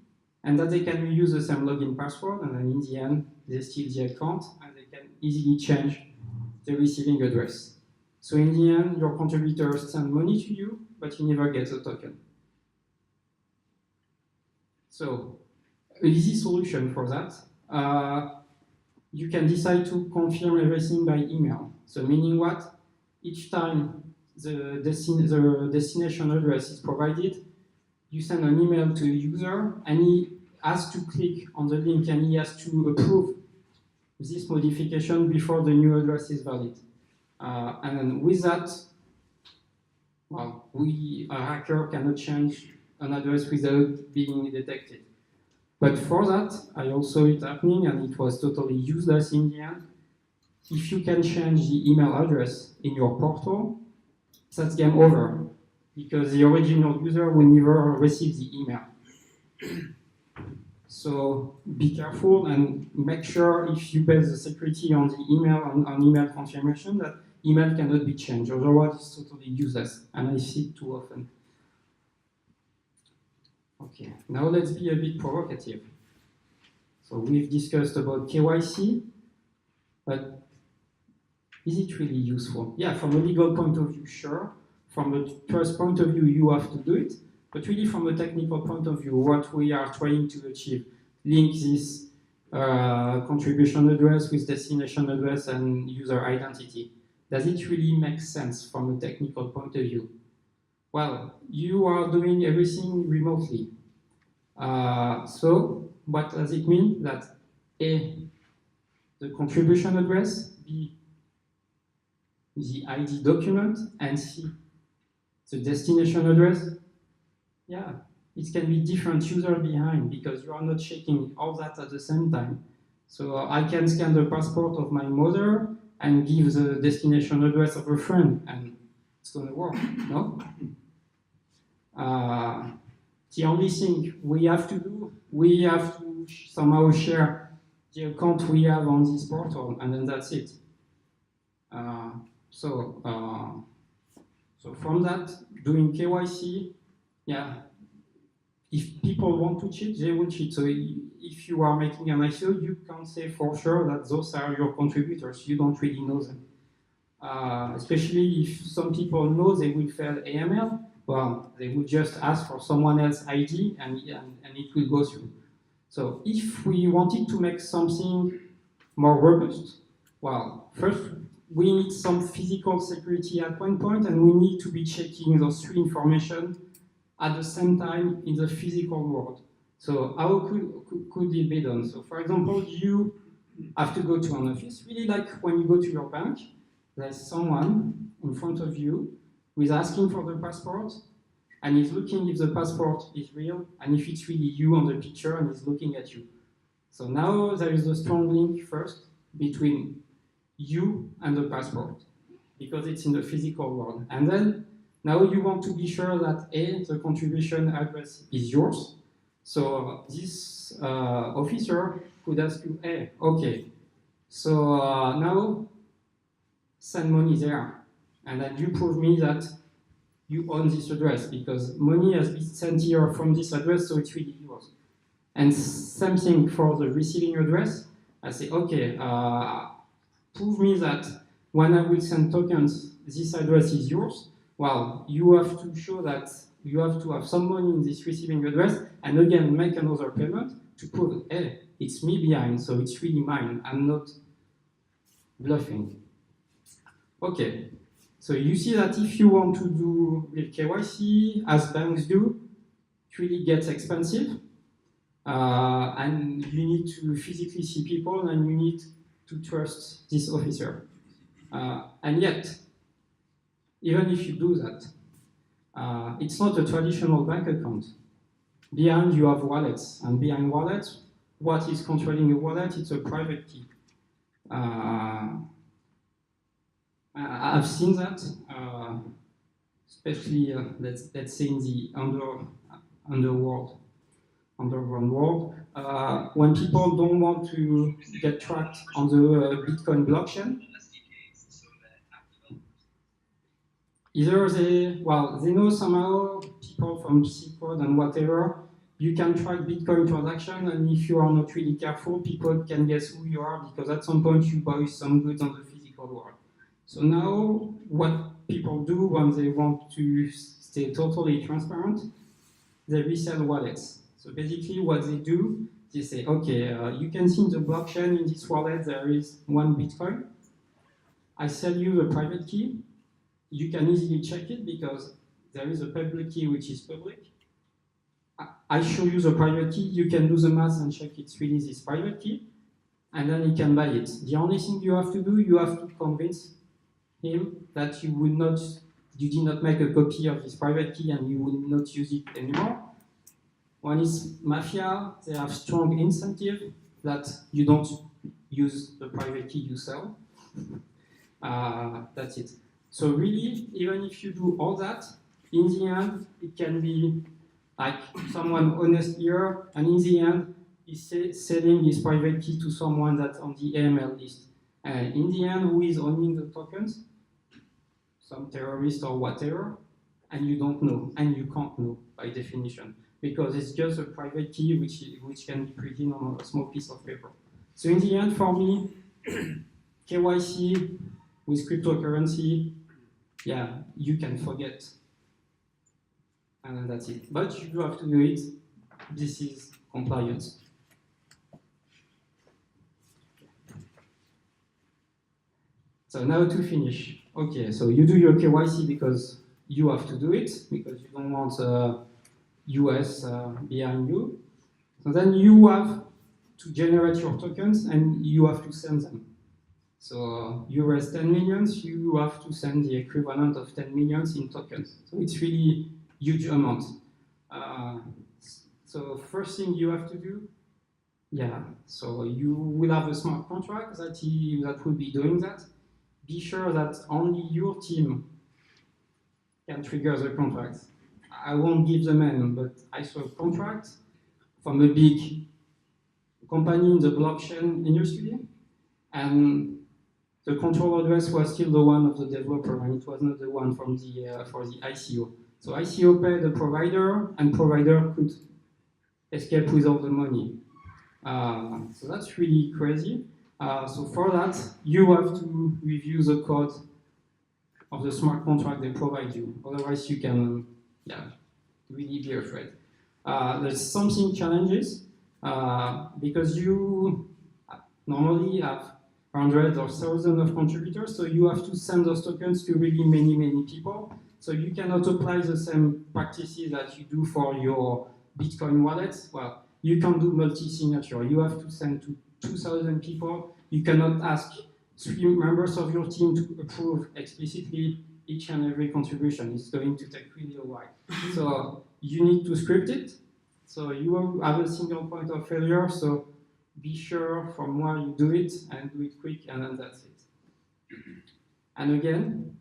D: and that they can reuse the same login password, and then in the end, they steal the account, and they can easily change the receiving address. So in the end, your contributors send money to you, but you never get the token. So, an easy solution for that, you can decide to confirm everything by email. So meaning what? Each time the destination address is provided, you send an email to a user, and he has to click on the link, and he has to approve this modification before the new address is valid. And then with that, well, a hacker cannot change an address without being detected. But for that, I also saw it happening, and it was totally useless in the end. If you can change the email address in your portal, that's game over, because the original user will never receive the email. So be careful and make sure if you base the security on the email, on email confirmation, that email cannot be changed, otherwise it's totally useless, and I see it too often. Okay, now let's be a bit provocative. So we've discussed about KYC, but is it really useful? Yeah, from a legal point of view, sure. From a trust point of view, you have to do it. But really, from a technical point of view, what we are trying to achieve, link this contribution address with destination address and user identity. Does it really make sense from a technical point of view? Well, you are doing everything remotely. So what does it mean? That A, the contribution address, B, the ID document, and C, the destination address? Yeah, it can be different user behind because you are not checking all that at the same time. So I can scan the passport of my mother and give the destination address of a friend, and it's gonna work, no? The only thing we have to do, we have to somehow share the account we have on this portal, and then that's it. So from that, doing KYC, yeah, if people want to cheat, they will cheat. So if you are making an ICO, you can't say for sure that those are your contributors. You don't really know them. Especially if some people know they will fail AML, well, they will just ask for someone else's ID and it will go through. So if we wanted to make something more robust, well, first we need some physical security at one point, and we need to be checking those three information at the same time in the physical world. So how could it be done? So for example, you have to go to an office, really like when you go to your bank, there's someone in front of you who is asking for the passport, and he's looking if the passport is real, and if it's really you on the picture, and he's looking at you. So now there is a strong link first between you and the passport, because it's in the physical world. And then now you want to be sure that A, the contribution address is yours. So this officer could ask you, hey, okay, so now send money there. And then you prove me that you own this address, because money has been sent here from this address, so it's really yours. And same thing for the receiving address. I say, okay, prove me that when I will send tokens, this address is yours. Well, you have to show that you have to have some money in this receiving address, and again, make another payment to prove, hey, it's me behind, so it's really mine. I'm not bluffing. Okay, so you see that if you want to do real KYC, as banks do, it really gets expensive, and you need to physically see people, and you need to trust this officer. And yet, even if you do that, it's not a traditional bank account. Behind you have wallets, and behind wallets, what is controlling a wallet? It's a private key. I've seen that, especially let's say in the underground world, when people don't want to get tracked on the Bitcoin blockchain. Either they know somehow, people from Silk Road and whatever, you can track Bitcoin transaction, and if you are not really careful, people can guess who you are, because at some point you buy some goods on the physical world. So now, what people do when they want to stay totally transparent, they resell wallets. So basically what they do, they say, okay, you can see in the blockchain, in this wallet, there is 1 Bitcoin. I sell you the private key. You can easily check it because there is a public key which is public. I show you the private key, you can do the math and check it's really this private key, and then you can buy it. The only thing you have to do, you have to convince him that you did not make a copy of this private key and you will not use it anymore. When it's mafia, they have strong incentive that you don't use the private key you sell. That's it. So really, even if you do all that, in the end, it can be like someone honest here, and in the end, he's selling his private key to someone that's on the AML list. And in the end, who is owning the tokens? Some terrorist or whatever, and you don't know, and you can't know by definition, because it's just a private key which can be printed on a small piece of paper. So in the end, for me, KYC With cryptocurrency, yeah, you can forget. And then that's it. But you have to do it. This is compliance. So now to finish. Okay, so you do your KYC because you have to do it, because you don't want US behind you. So then you have to generate your tokens and you have to send them. So you raise 10 millions, you have to send the equivalent of 10 millions in tokens. So it's really huge amount. So first thing you have to do, yeah, so you will have a smart contract that will be doing that. Be sure that only your team can trigger the contract. I won't give the name, but I saw a contract from a big company in the blockchain industry, and the control address was still the one of the developer, and it was not the one from for the ICO. So ICO paid the provider, and provider could escape with all the money. So that's really crazy. So for that, you have to review the code of the smart contract they provide you. Otherwise, you can, really be afraid. There's something challenges because you normally have hundreds or thousands of contributors, so you have to send those tokens to really many people. So you cannot apply the same practices that you do for your Bitcoin wallets. Well, you can do multi-signature. You have to send to 2,000 people. You cannot ask 3 members of your team to approve explicitly each and every contribution. It's going to take really a while. So you need to script it. So you have a single point of failure. So be sure from where you do it and do it quick, and then that's it. And again,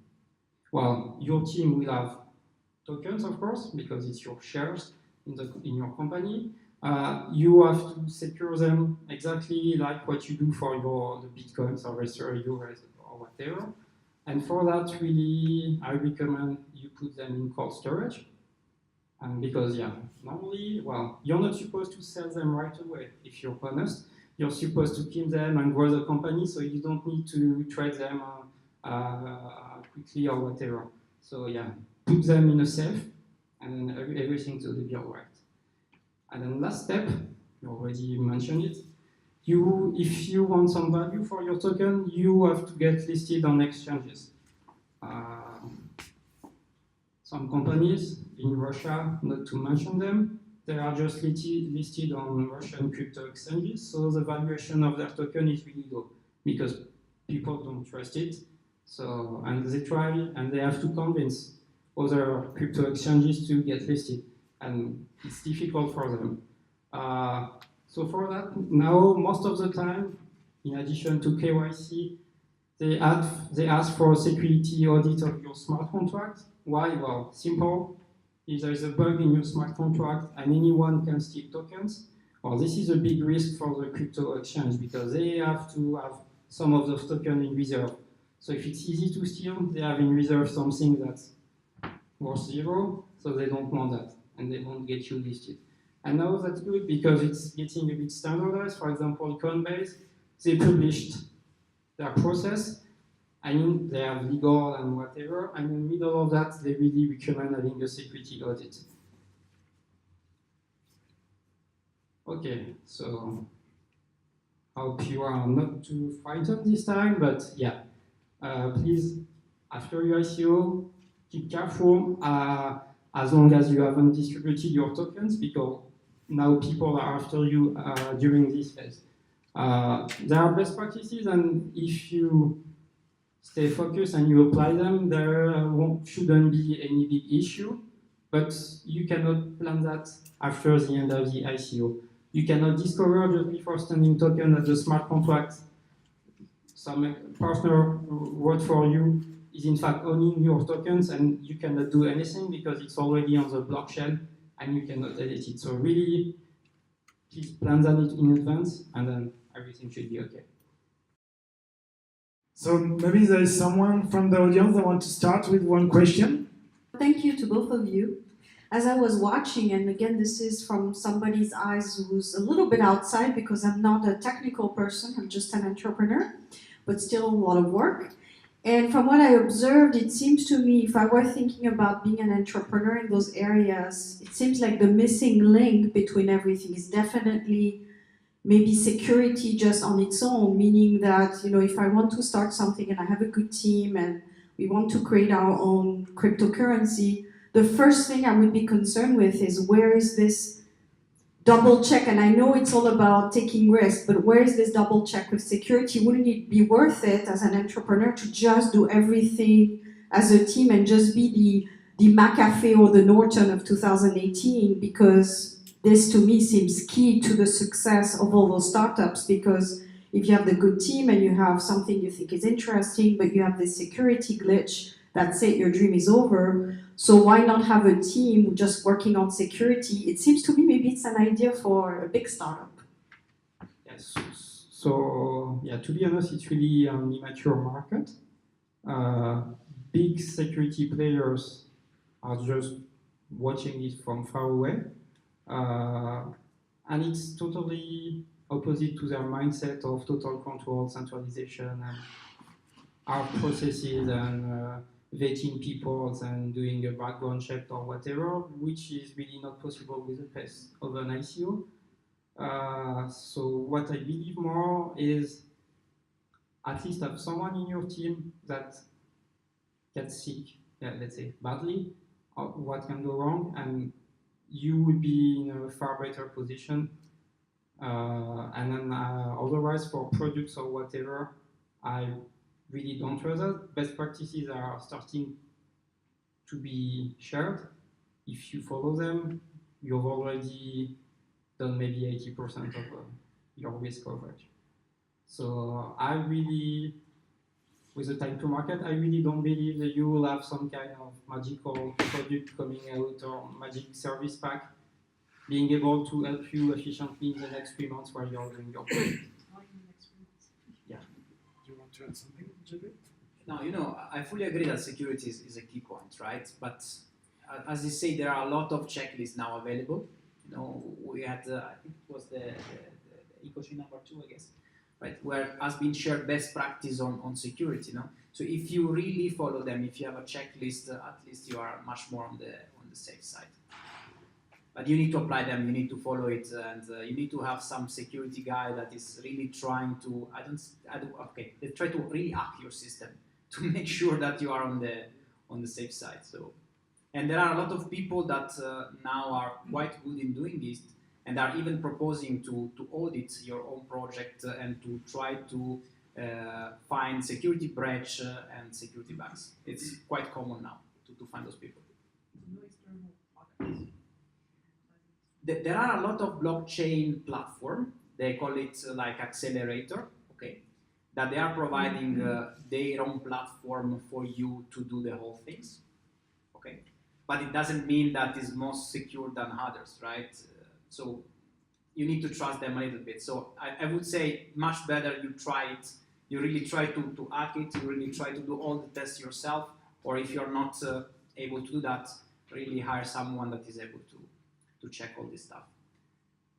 D: well, your team will have tokens, of course, because it's your shares in your company. You have to secure them exactly like what you do for the Bitcoins or euros or whatever. And for that, really, I recommend you put them in cold storage. And because, normally, well, you're not supposed to sell them right away, if you're honest. You're supposed to keep them and grow the company, so you don't need to trade them quickly or whatever. So, put them in a safe, and then everything will be all right. And then last step, you already mentioned it, if you want some value for your token, you have to get listed on exchanges. Some companies in Russia, not to mention them, they are just listed on Russian crypto exchanges, so the valuation of their token is really low because people don't trust it. So, and they try and they have to convince other crypto exchanges to get listed, and it's difficult for them. So for that, now most of the time, in addition to KYC, they ask for a security audit of your smart contract. Why? Well, simple. If there is a bug in your smart contract and anyone can steal tokens, well, this is a big risk for the crypto exchange because they have to have some of those tokens in reserve. So if it's easy to steal, they have in reserve something that's worth 0, so they don't want that, and they won't get you listed. And now that's good because it's getting a bit standardized. For example, Coinbase, they published their process. I mean, they have legal and whatever, and in the middle of that, they really recommend having a security audit. Okay, so I hope you are not too frightened this time, but please, after your ICO, keep careful as long as you haven't distributed your tokens, because now people are after you during this phase. There are best practices, and if you stay focused and you apply them, there shouldn't be any big issue, but you cannot plan that after the end of the ICO. You cannot discover just before sending token that the smart contract some partner wrote for you is in fact owning your tokens, and you cannot do anything because it's already on the blockchain and you cannot edit it. So really, please plan that in advance, and then everything should be okay.
B: So maybe there is someone from the audience that wants to start with one question.
E: Thank you to both of you. As I was watching, and again, this is from somebody's eyes who's a little bit outside because I'm not a technical person, I'm just an entrepreneur, but still a lot of work. And from what I observed, it seems to me, if I were thinking about being an entrepreneur in those areas, it seems like the missing link between everything is definitely maybe security just on its own, meaning that, you know, if I want to start something and I have a good team and we want to create our own cryptocurrency, the first thing I would be concerned with is where is this double check? And I know it's all about taking risks, but where is this double check with security? Wouldn't it be worth it as an entrepreneur to just do everything as a team and just be the McAfee or the Norton of 2018? Because this to me seems key to the success of all those startups, because if you have the good team and you have something you think is interesting, but you have this security glitch, that's it, your dream is over. So why not have a team just working on security? It seems to me maybe it's an idea for a big startup.
D: Yes. So yeah, to be honest, it's really an immature market. Big security players are just watching it from far away. And it's totally opposite to their mindset of total control, centralization, and our processes and vetting people and doing a background check or whatever, which is really not possible with the pace of an ICO. So what I believe more is at least have someone in your team that gets sick, let's say badly, or what can go wrong, and you will be in a far better position. And then otherwise for products or whatever, I really don't trust that. Best practices are starting to be shared. If you follow them, you've already done maybe 80% of your risk coverage. So I really, with the time to market, I really don't believe that you will have some kind of magical product coming out or magic service pack being able to help you efficiently in the next 3 months while you're doing your project.
B: Do you want to add something, Giuseppe?
A: No, you know, I fully agree that security is a key point, right? But as you say, there are a lot of checklists now available. You know, we had, I think it was the ICOChain number 2, I guess, right? Where has been shared best practice on security, you know? So if you really follow them, if you have a checklist, at least you are much more on the safe side. But you need to apply them, you need to follow it, and you need to have some security guy that is really trying to, they try to really hack your system to make sure that you are on the safe side. So, and there are a lot of people that now are quite good in doing this, and are even proposing to audit your own project and to try to find security breach and security bugs. It's quite common now to find those people. There are a lot of blockchain platform, they call it like accelerator, okay, that they are providing their own platform for you to do the whole things, okay? But it doesn't mean that it's more secure than others, right? So you need to trust them a little bit. So I would say much better you try it, you really try to hack it, you really try to do all the tests yourself, or if you're not able to do that, really hire someone that is able to check all this stuff.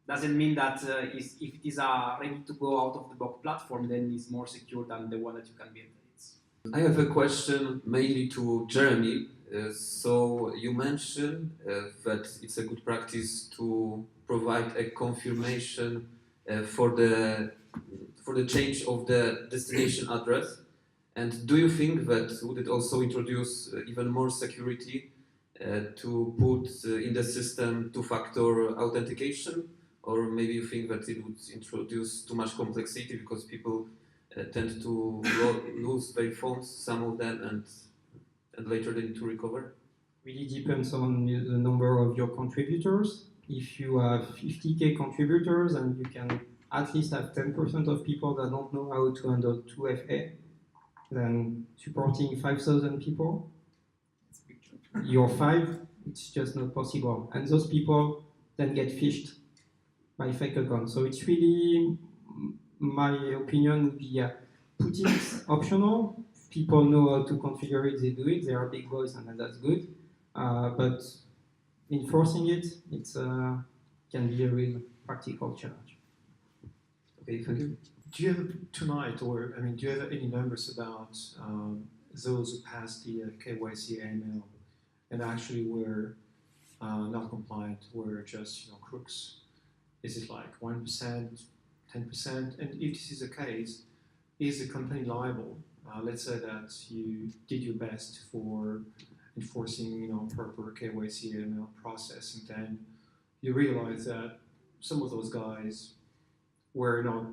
A: Doesn't mean that if it is a ready to go out of the box platform, then it's more secure than the one that you can build.
F: I have a question mainly to Jeremy. So you mentioned that it's a good practice to provide a confirmation for the change of the destination address. And do you think that would it also introduce even more security to put in the system two-factor authentication, or maybe you think that it would introduce too much complexity because people tend to lose their phones, some of them, and later they need to recover?
D: Really depends on the number of your contributors. If you have 50K contributors and you can at least have 10% of people that don't know how to handle 2FA, then supporting 5,000 people, your 5, it's just not possible. And those people then get phished by fake accounts. So it's really, my opinion would be, putting it optional. People know how to configure it, they do it, they are big boys, and then that's good. But enforcing it, it's can be a real practical challenge.
F: Okay, thank you.
B: Do you have tonight, or I mean, do you have any numbers about
G: those who passed the KYC AML and actually were not compliant were just crooks? Is it like 1%, 10%? And if this is the case, is the company liable? Let's say that you did your best for enforcing proper KYC AML process, and then you realize that some of those guys were not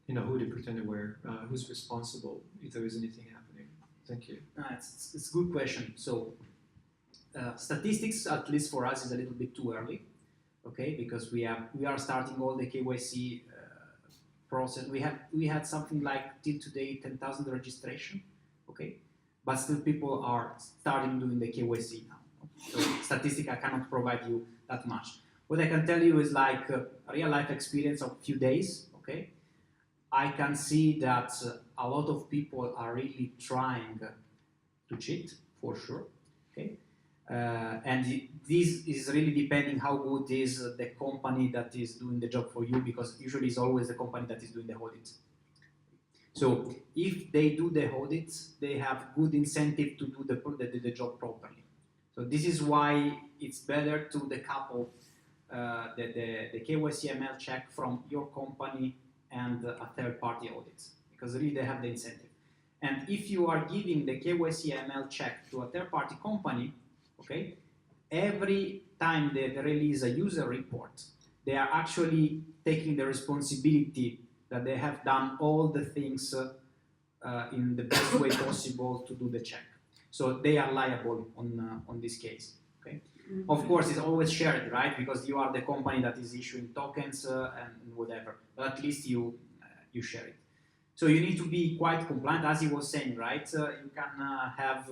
G: who they pretend they were. Who's responsible if there is anything happening? Thank you.
C: It's a good question. So statistics, at least for us, is a little bit too early, okay? Because we are starting all the KYC process. We had something like till today 10,000 registration, okay? But still people are starting doing the KYC now. So statistic, I cannot provide you that much. What I can tell you is like a real life experience of few days, okay? I can see that a lot of people are really trying to cheat, for sure, okay? And this is really depending how good is the company that is doing the job for you, because usually it's always the company that is doing the audit. So if they do the audits, they have good incentive to do the job properly. So this is why it's better to decouple the KYC ML check from your company and a third-party audits, because really they have the incentive. And if you are giving the KYC ML check to a third-party company, okay, every time they release a user report, they are actually taking the responsibility that they have done all the things in the best way possible to do the check. So they are liable on this case. Okay. Mm-hmm. Of course, it's always shared, right? Because you are the company that is issuing tokens and whatever. But at least you share it. So you need to be quite compliant, as he was saying, right? You can have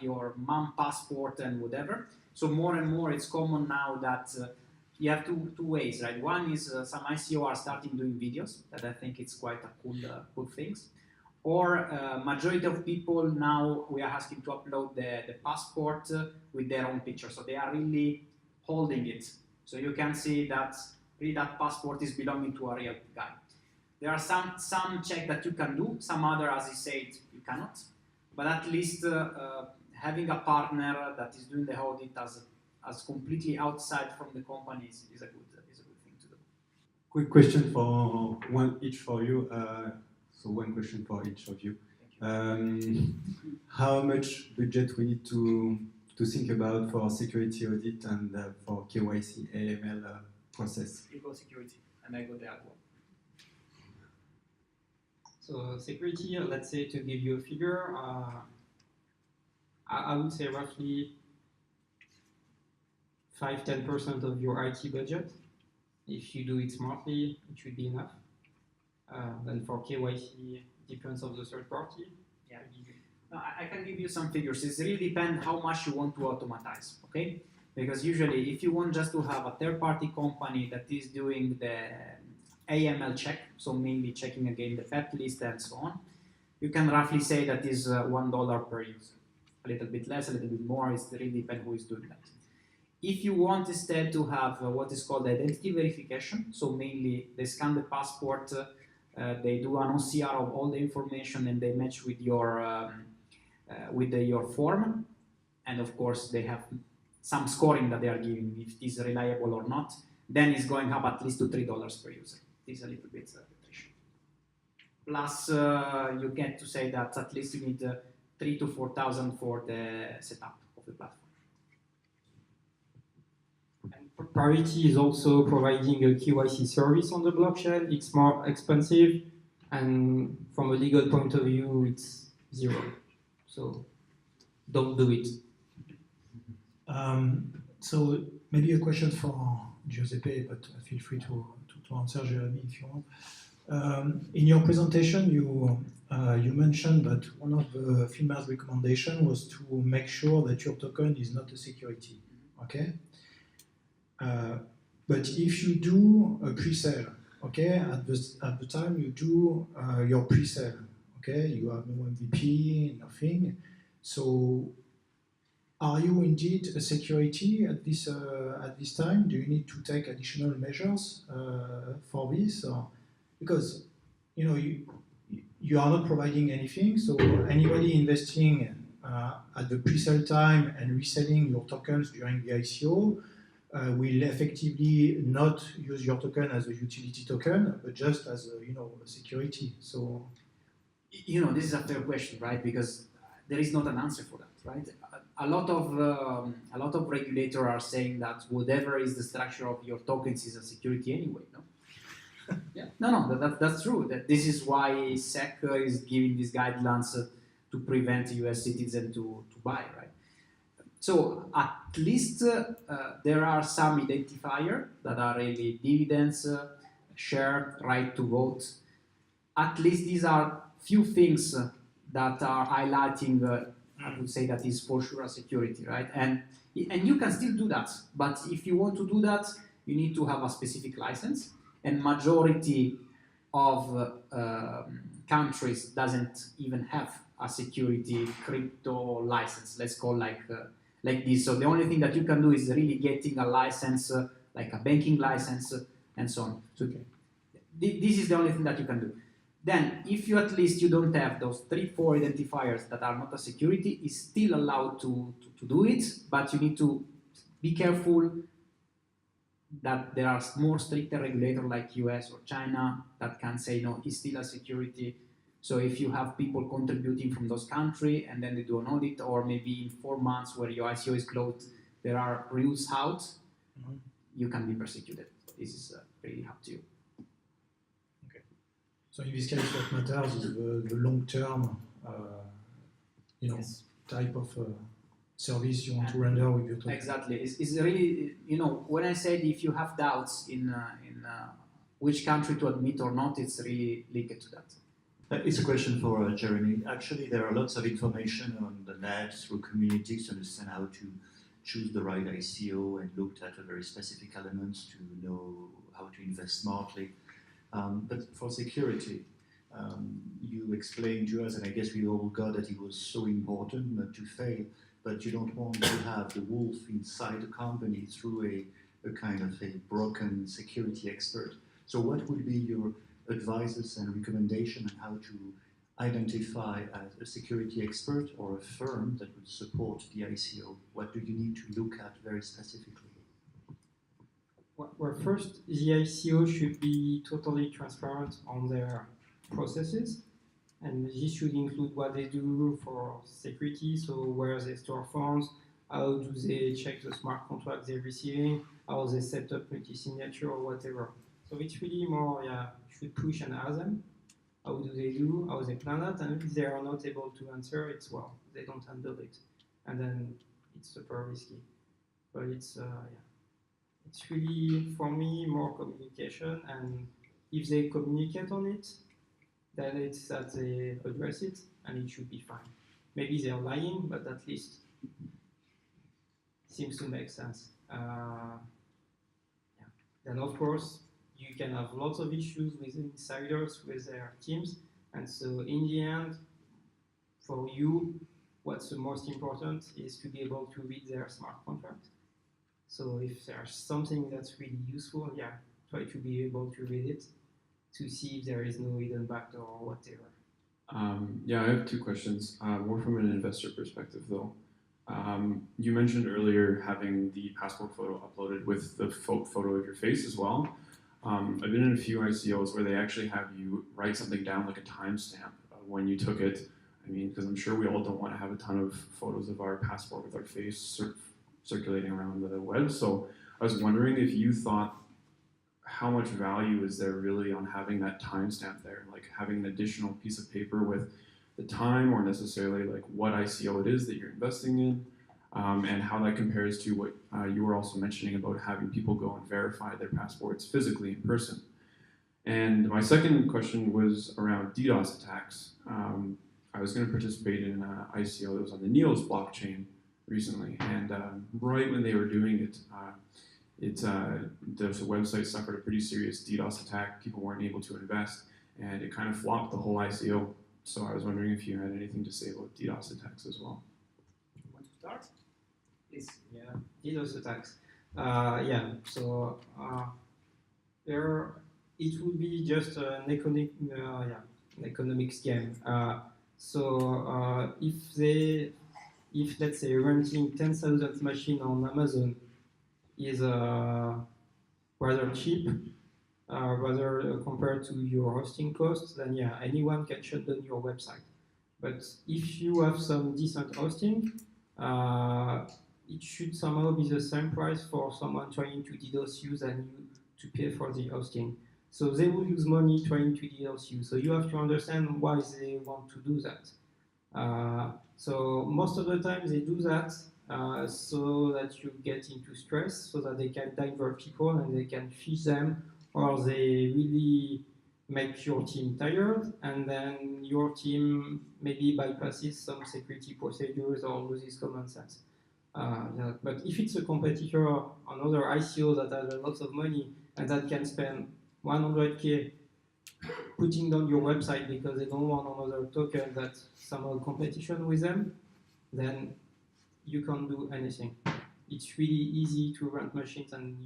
C: your mom passport and whatever. So more and more, it's common now that you have two ways, right? One is some ICO are starting doing videos, that I think it's quite a cool things. Or majority of people now we are asking to upload the passport with their own picture, so they are really holding it. So you can see that really that passport is belonging to a real guy. There are some check that you can do, some other, as he said, you cannot. But at least having a partner that is doing the audit as completely outside from the company is a good thing to do.
H: Quick question for each for you. So one question for each of you. How much budget we need to think about for security audit and for KYC AML process?
C: You go security, and I go the other one.
D: So security, let's say to give you a figure, I would say roughly 5-10% of your IT budget. If you do it smartly, it should be enough. Then for KYC, depends on the third party.
C: Yeah, no, I can give you some figures. It really depends how much you want to automatize, okay? Because usually if you want just to have a third-party company that is doing the AML check, so mainly checking again the FAT list and so on, you can roughly say that is $1 per user. A little bit less, a little bit more, it really depends who is doing that. If you want instead to have what is called identity verification, so mainly they scan the passport, they do an OCR of all the information and they match with your your form, and of course they have some scoring that they are giving if it is reliable or not, then it's going up at least to $3 per user. It is a little bit threshold. Plus you get to say that at least you need 3,000 to 4,000 for the setup of the platform.
D: And Priority is also providing a KYC service on the blockchain. It's more expensive, and from a legal point of view, it's zero. So don't do it.
B: So maybe a question for Giuseppe, but feel free to answer, Jeremy, if you want. In your presentation, you mentioned that one of the firm's recommendations was to make sure that your token is not a security. Okay. But if you do a pre-sale, okay, at the time you do your pre-sale, okay, you have no MVP, nothing. So, are you indeed a security at this time? Do you need to take additional measures for this? Or, because you
G: you are not providing anything. So anybody investing at the pre-sale time and reselling your tokens during the ICO will effectively not use your token as a utility token, but just as a security. So,
A: this is a fair question, right? Because there is not an answer for that, right? A lot of regulators are saying that whatever is the structure of your tokens is a security anyway. No. Yeah. No. That's true. That this is why SEC is giving these guidelines to prevent U.S. citizens to buy, right? So at least there are some identifiers that are really dividends, share, right to vote. At least these are few things that are highlighting, I would say that is for sure a security, right? And you can still do that, but if you want to do that, you need to have a specific license, and majority of countries doesn't even have a security crypto license, let's call like this. So the only thing that you can do is really getting a license, like a banking license, and so on. So this is the only thing that you can do. Then, if you at least you don't have those 3-4 identifiers that are not a security, it's still allowed to do it, but you need to be careful that there are more stricter regulators like US or China that can say no, it's still a security. So if you have people contributing from those countries and then they do an audit, or maybe in 4 months where your ICO is closed, there are rules out, you can be persecuted. This is really up to you.
G: So in this case, what matters is the long-term,
A: Yes.
G: type of service you want to render with your token.
A: Exactly. It's really, when I said if you have doubts in which country to admit or not, it's really linked to that.
I: It's a question for Jeremy. Actually, there are lots of information on the net through communities to understand how to choose the right ICO and looked at very specific elements to know how to invest smartly. But for security, you explained to us, and I guess we all got that it was so important not to fail, but you don't want to have the wolf inside the company through a kind of a broken security expert. So what would be your advices and recommendation on how to identify as a security expert or a firm that would support the ICO? What do you need to look at very specifically?
D: Well, first, the ICO should be totally transparent on their processes, and this should include what they do for security, so where they store funds, how do they check the smart contracts they're receiving, how they set up multi-signature or whatever. So it's really more, you should push and ask them, how do they do, how they plan that, and if they are not able to answer, it's they don't handle it. And then it's super risky. But it's really, for me, more communication, and if they communicate on it, then it's that they address it, and it should be fine. Maybe they're lying, but at least it seems to make sense. Then, of course, you can have lots of issues with insiders, with their teams, and so in the end, for you, what's the most important is to be able to read their smart contract. So if there's something that's really useful, try to be able to read it to see if there is no hidden backdoor or whatever.
J: I have two questions, more from an investor perspective though. You mentioned earlier having the passport photo uploaded with the photo of your face as well. I've been in a few ICOs where they actually have you write something down like a timestamp when you took it. I mean, because I'm sure we all don't want to have a ton of photos of our passport with our face circulating around the web. So I was wondering if you thought how much value is there really on having that timestamp there, like having an additional piece of paper with the time or necessarily like what ICO it is that you're investing in, and how that compares to what you were also mentioning about having people go and verify their passports physically in person. And my second question was around DDoS attacks. I was going to participate in an ICO that was on the Neos blockchain recently, and right when they were doing it, the website suffered a pretty serious DDoS attack. People weren't able to invest, and it kind of flopped the whole ICO. So I was wondering if you had anything to say about DDoS attacks as well.
A: You want to start? Please.
D: Yeah, DDoS attacks. There it would be just an economic. an economics game. If let's say renting 10,000 machines on Amazon is rather cheap, rather compared to your hosting costs, then yeah, anyone can shut down your website. But if you have some decent hosting, it should somehow be the same price for someone trying to DDoS you than you to pay for the hosting. So they will use money trying to DDoS you. So you have to understand why they want to do that. So most of the time they do that so that you get into stress, so that they can divert people and they can fish them, or they really make your team tired, and then your team maybe bypasses some security procedures or loses common sense. Yeah. But if it's a competitor, another ICO that has a lot of money and that can spend 100K putting down your website because they don't want another token that's somehow competition with them, then you can't do anything. It's really easy to rent machines and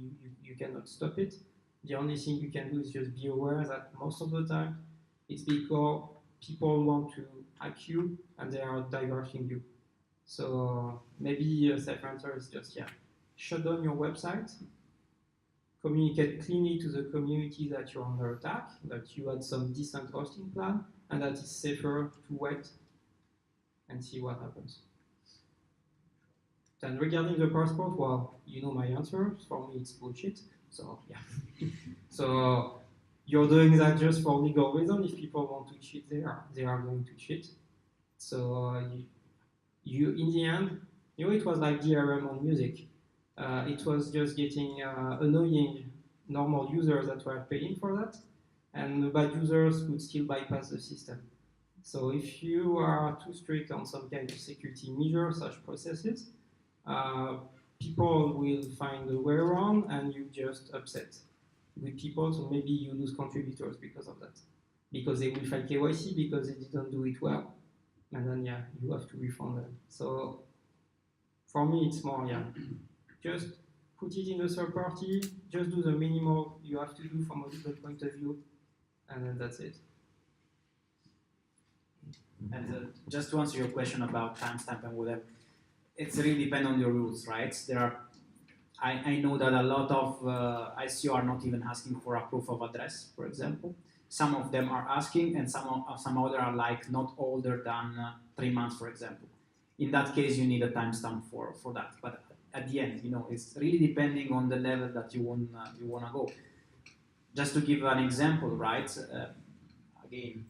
D: you cannot stop it. The only thing you can do is just be aware that most of the time it's because people want to hack you and they are diverting you. So maybe a safe answer is just, shut down your website, communicate cleanly to the community that you're under attack, that you had some decent hosting plan, and that it's safer to wait and see what happens. Then regarding the passport, well, you know my answer. For me, it's bullshit. So yeah. So you're doing that just for legal reason. If people want to cheat, they are going to cheat. So you in the end, it was like DRM on music. It was just getting annoying normal users that were paying for that, and bad users would still bypass the system. So if you are too strict on some kind of security measures, such processes, people will find a way around, and you just upset with people. So maybe you lose contributors because of that, because they will file KYC because they didn't do it well, and then you have to refund them. So for me, it's more just put it in a third party, just do the minimal you have to do from a legal point of view, and then that's it.
C: And just to answer your question about timestamp and whatever, it's really depend on your rules, right? I know that a lot of ICO are not even asking for a proof of address, for example. Some of them are asking, and some other are like not older than 3 months, for example. In that case, you need a timestamp for that. But at the end, it's really depending on the level that you wanna go. Just to give an example, right? Again,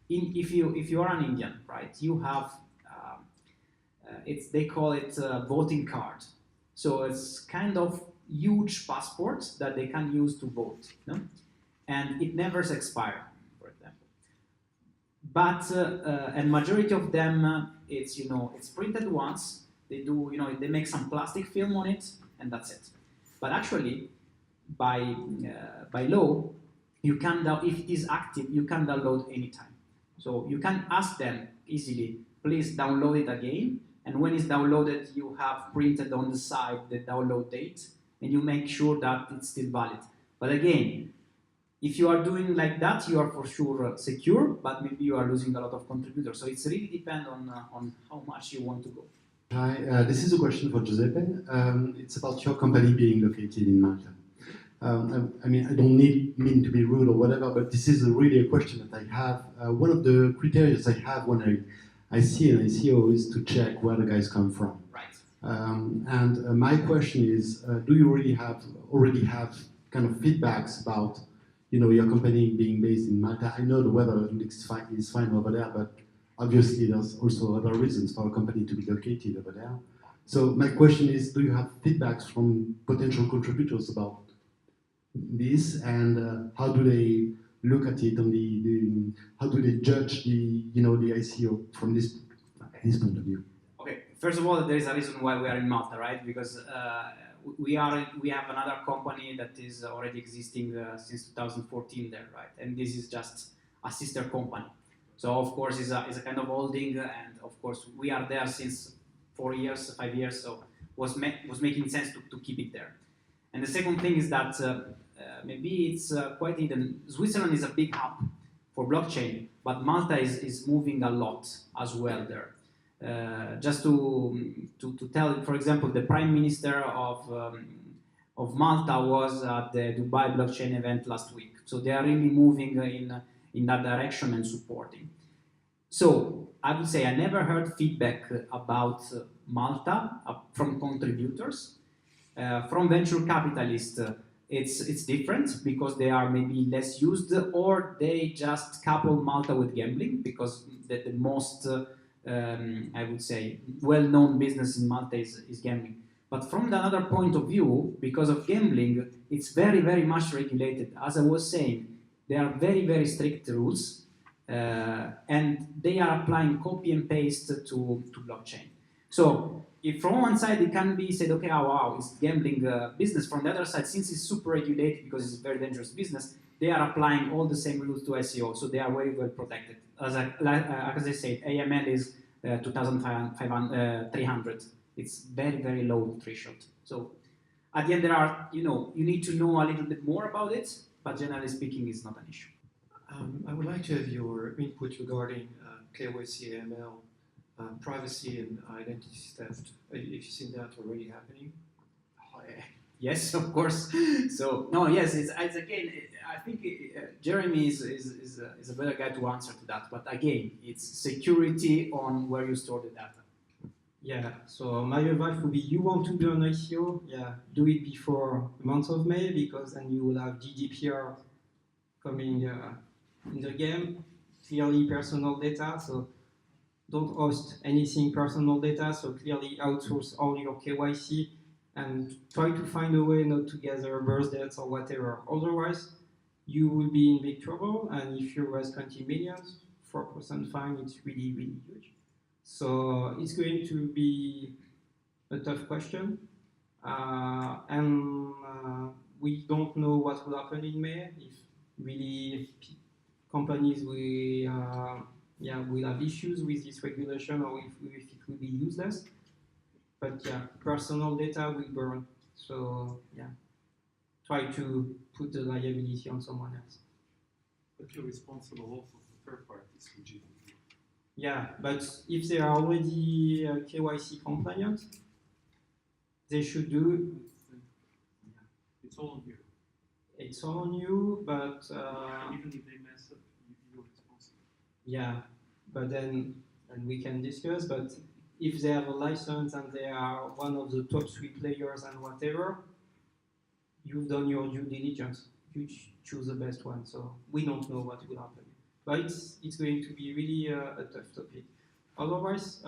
C: if you are an Indian, right, you have they call it a voting card. So it's kind of huge passport that they can use to vote, and it never expires, for example. But and majority of them, it's printed once. They do, they make some plastic film on it, and that's it. But actually, by law, you can if it is active, you can download anytime. So you can ask them easily, please download it again. And when it's downloaded, you have printed on the side the download date, and you make sure that it's still valid. But again, if you are doing like that, you are for sure secure, but maybe you are losing a lot of contributors. So it's really depend on how much you want to go.
K: Hi, this is a question for Giuseppe. It's about your company being located in Malta. I mean, I don't mean to be rude or whatever, but this is really a question that I have. One of the criteria I have when I see an ICO is to check where the guys come from.
C: Right.
K: And my question is, do you already have kind of feedbacks about, your company being based in Malta? I know the weather is fine over there, but obviously there's also other reasons for a company to be located over there. So my question is, do you have feedbacks from potential contributors about this, and how do they look at it, and how do they judge the ICO from this point of view?
C: Okay, first of all, there is a reason why we are in Malta, right? Because we have another company that is already existing since 2014 there, right? And this is just a sister company. So of course it's a kind of holding, and of course we are there since 4 years, 5 years, so was making sense to keep it there. And the second thing is that maybe it's quite hidden. Switzerland is a big hub for blockchain, but Malta is moving a lot as well there. Just to tell, for example, the Prime Minister of Malta was at the Dubai blockchain event last week. So they are really moving in that direction and supporting. So I would say I never heard feedback about Malta from contributors. From venture capitalists, it's different because they are maybe less used, or they just couple Malta with gambling because the most I would say well-known business in Malta is gambling. But from the other point of view, because of gambling, it's very, very much regulated. As I was saying, there are very, very strict rules, and they are applying copy and paste to blockchain. So if from one side it can be said, okay, oh, wow, it's gambling business. From the other side, since it's super regulated because it's a very dangerous business, they are applying all the same rules to ICO, so they are very well protected. As I said, AML is 2,300. It's very, very low threshold. So at the end, there are, you need to know a little bit more about it, but generally speaking, it's not an issue.
G: I would like to have your input regarding KYC, AML, privacy and identity theft. Have you seen that already happening?
C: Yes, of course. So no, yes, it's again. I think Jeremy is a better guy to answer to that. But again, it's security on where you store the data.
D: Yeah. So my advice would be: you want to do an ICO? Yeah, do it before the month of May, because then you will have GDPR coming in the game. Clearly, personal data. So don't host anything personal data. So clearly, outsource all your KYC. And try to find a way not to gather birth dates or whatever. Otherwise, you will be in big trouble. And if you raise 20 million, 4% fine, it's really, really huge. So it's going to be a tough question. And we don't know what will happen in May. If really companies will have issues with this regulation, or if it will be useless. But yeah, personal data will burn. So yeah, try to put the liability on someone else.
L: But you're responsible also for third parties who GDPR.
D: Yeah, but if they are already KYC compliant, they should do.
L: It's all on you.
D: It's all on you, but
L: even if they mess up, you're responsible.
D: Yeah, but then and we can discuss. But if they have a license and they are one of the top 3 players and whatever, you've done your due diligence. You choose the best one. So we don't know what will happen. But it's going to be really a tough topic. Otherwise,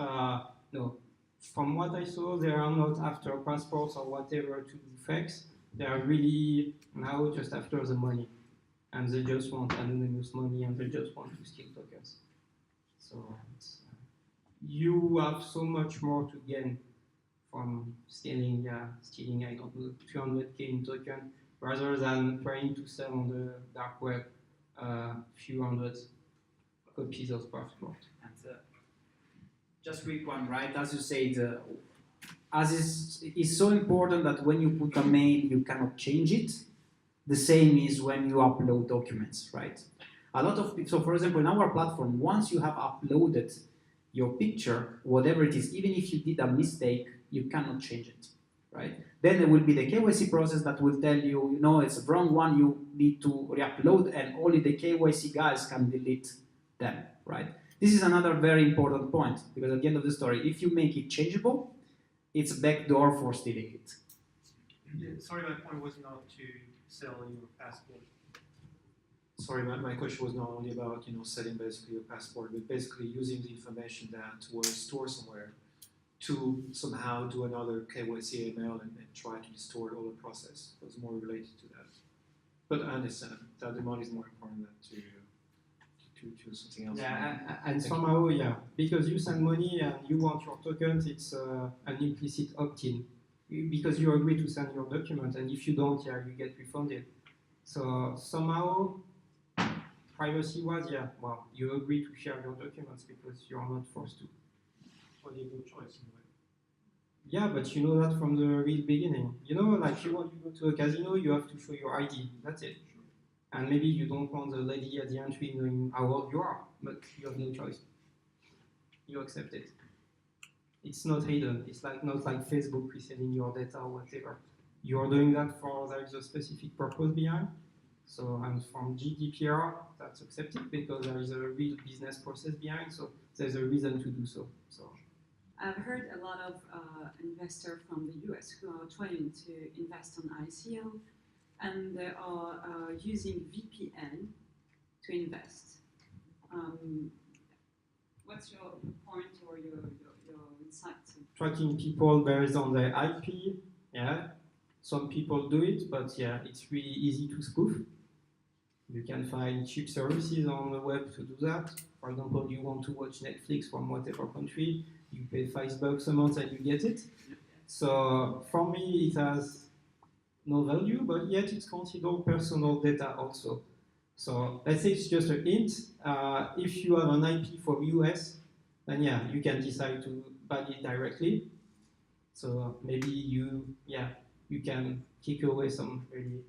D: no. From what I saw, they are not after passports or whatever to do fakes. They are really now just after the money. And they just want anonymous money, and they just want to steal tokens. So you have so much more to gain from stealing, I don't know, 300k in token, rather than trying to sell on the dark web few hundred copies of passport.
C: And just quick one, right? As you said, as is so important that when you put a mail, you cannot change it. The same is when you upload documents, right? A lot of people, so for example, in our platform, once you have uploaded your picture, whatever it is, even if you did a mistake, you cannot change it, right? Then there will be the KYC process that will tell you, it's a wrong one, you need to re-upload, and only the KYC guys can delete them, right? This is another very important point, because at the end of the story, if you make it changeable, it's a backdoor for stealing it.
L: Yeah, sorry, my point was not to sell your passport.
G: Sorry, my question was not only about selling basically your passport, but basically using the information that was stored somewhere to somehow do another KYC AML and try to distort all the process. It was more related to that. But I understand that the money is more important than to something else.
D: Yeah, and somehow, because you send money and you want your tokens, it's an implicit opt-in. Because you agree to send your document, and if you don't, you get refunded. So somehow, privacy-wise, you agree to share your documents because you are not forced to.
L: Well, you have no choice in a way.
D: Yeah, but you know that from the real beginning. Like you go to a casino, you have to show your ID. That's it. And maybe you don't want the lady at the entry knowing how old you are. but you have no choice. You accept it. It's not hidden. It's not like Facebook reselling your data or whatever. You are doing that for there is a specific purpose behind. So, and from GDPR, that's accepted because there is a real business process behind. So there's a reason to do so.
M: I've heard a lot of investors from the US who are trying to invest on ICO, and they are using VPN to invest. What's your point or your insight?
D: Tracking people based on their IP, yeah. Some people do it, but yeah, it's really easy to spoof. You can find cheap services on the web to do that. For example, you want to watch Netflix from whatever country, you pay $5 a month and you get it. So for me, it has no value, but yet it's considered personal data also. So let's say it's just a hint. If you have an IP from US, then yeah, you can decide to ban it directly. So maybe you can kick away some really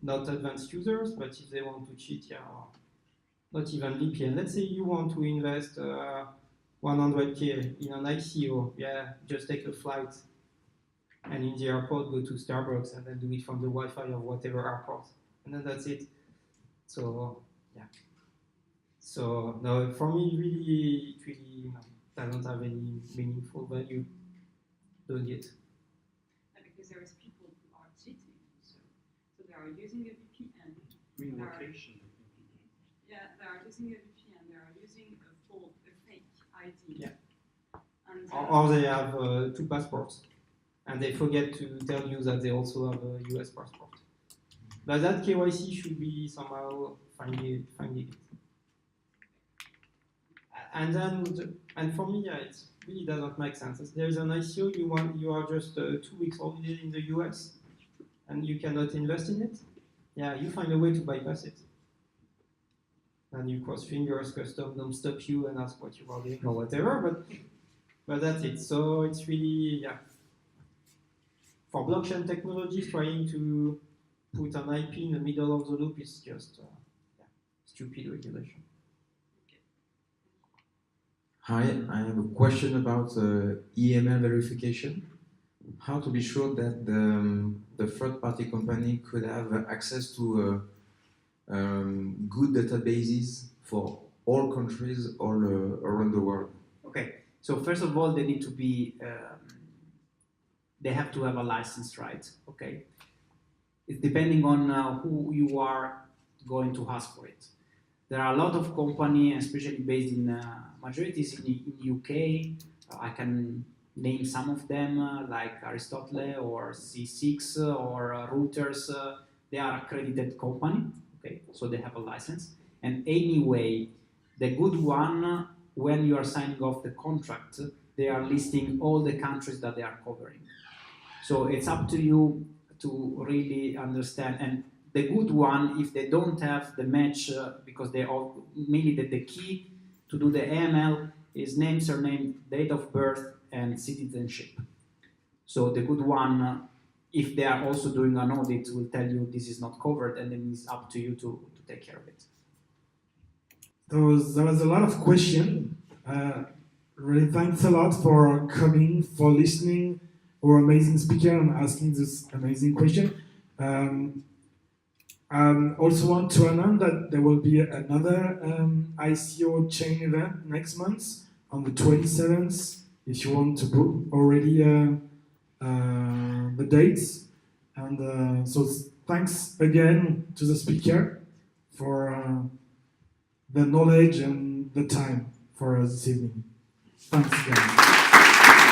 D: not advanced users, but if they want to cheat, yeah, not even VPN. Let's say you want to invest 100K in an ICO, yeah, just take a flight and in the airport go to Starbucks and then do it from the Wi-Fi of whatever airport, and then that's it. So yeah. So no, for me, it really doesn't have any meaningful value doing it.
M: Because there is people who are cheating, so they are using a VPN.
L: Relocation.
M: Yeah, they are using a VPN. They are using a fake ID.
D: Yeah.
M: And,
D: Or they have 2 passports, and they forget to tell you that they also have a US passport. But that KYC should be somehow finding it. And then, and for me, yeah, it really doesn't make sense. There is an ICO, you are just 2 weeks holiday in the US, and you cannot invest in it. Yeah, you find a way to bypass it. And you cross fingers, custom don't stop you and ask what you are doing or whatever, but that's it. So it's really, yeah. For blockchain technologies, trying to put an IP in the middle of the loop is just stupid regulation.
N: Hi, I have a question about EML verification. How to be sure that the third-party company could have access to good databases for all countries all around the world?
C: Okay, so first of all, they need to be, they have to have a license, right? Okay, it's depending on who you are going to ask for it. There are a lot of companies, especially based in majorities in UK. I can name some of them, like Aristotle or C6 or Reuters. They are accredited company. Okay, so they have a license. And anyway, the good one, when you are signing off the contract, they are listing all the countries that they are covering. So it's up to you to really understand. And the good one, if they don't have the match, because they are mainly the key to do the AML is name, surname, date of birth, and citizenship. So the good one, if they are also doing an audit, will tell you this is not covered, and then it's up to you to take care of it.
B: There was a lot of questions. Really, thanks a lot for coming, for listening, our amazing speaker, and asking this amazing question. I also want to announce that there will be another ICOChain event next month on the 27th. If you want to book already the dates. And so thanks again to the speaker for the knowledge and the time for this evening. Thanks again.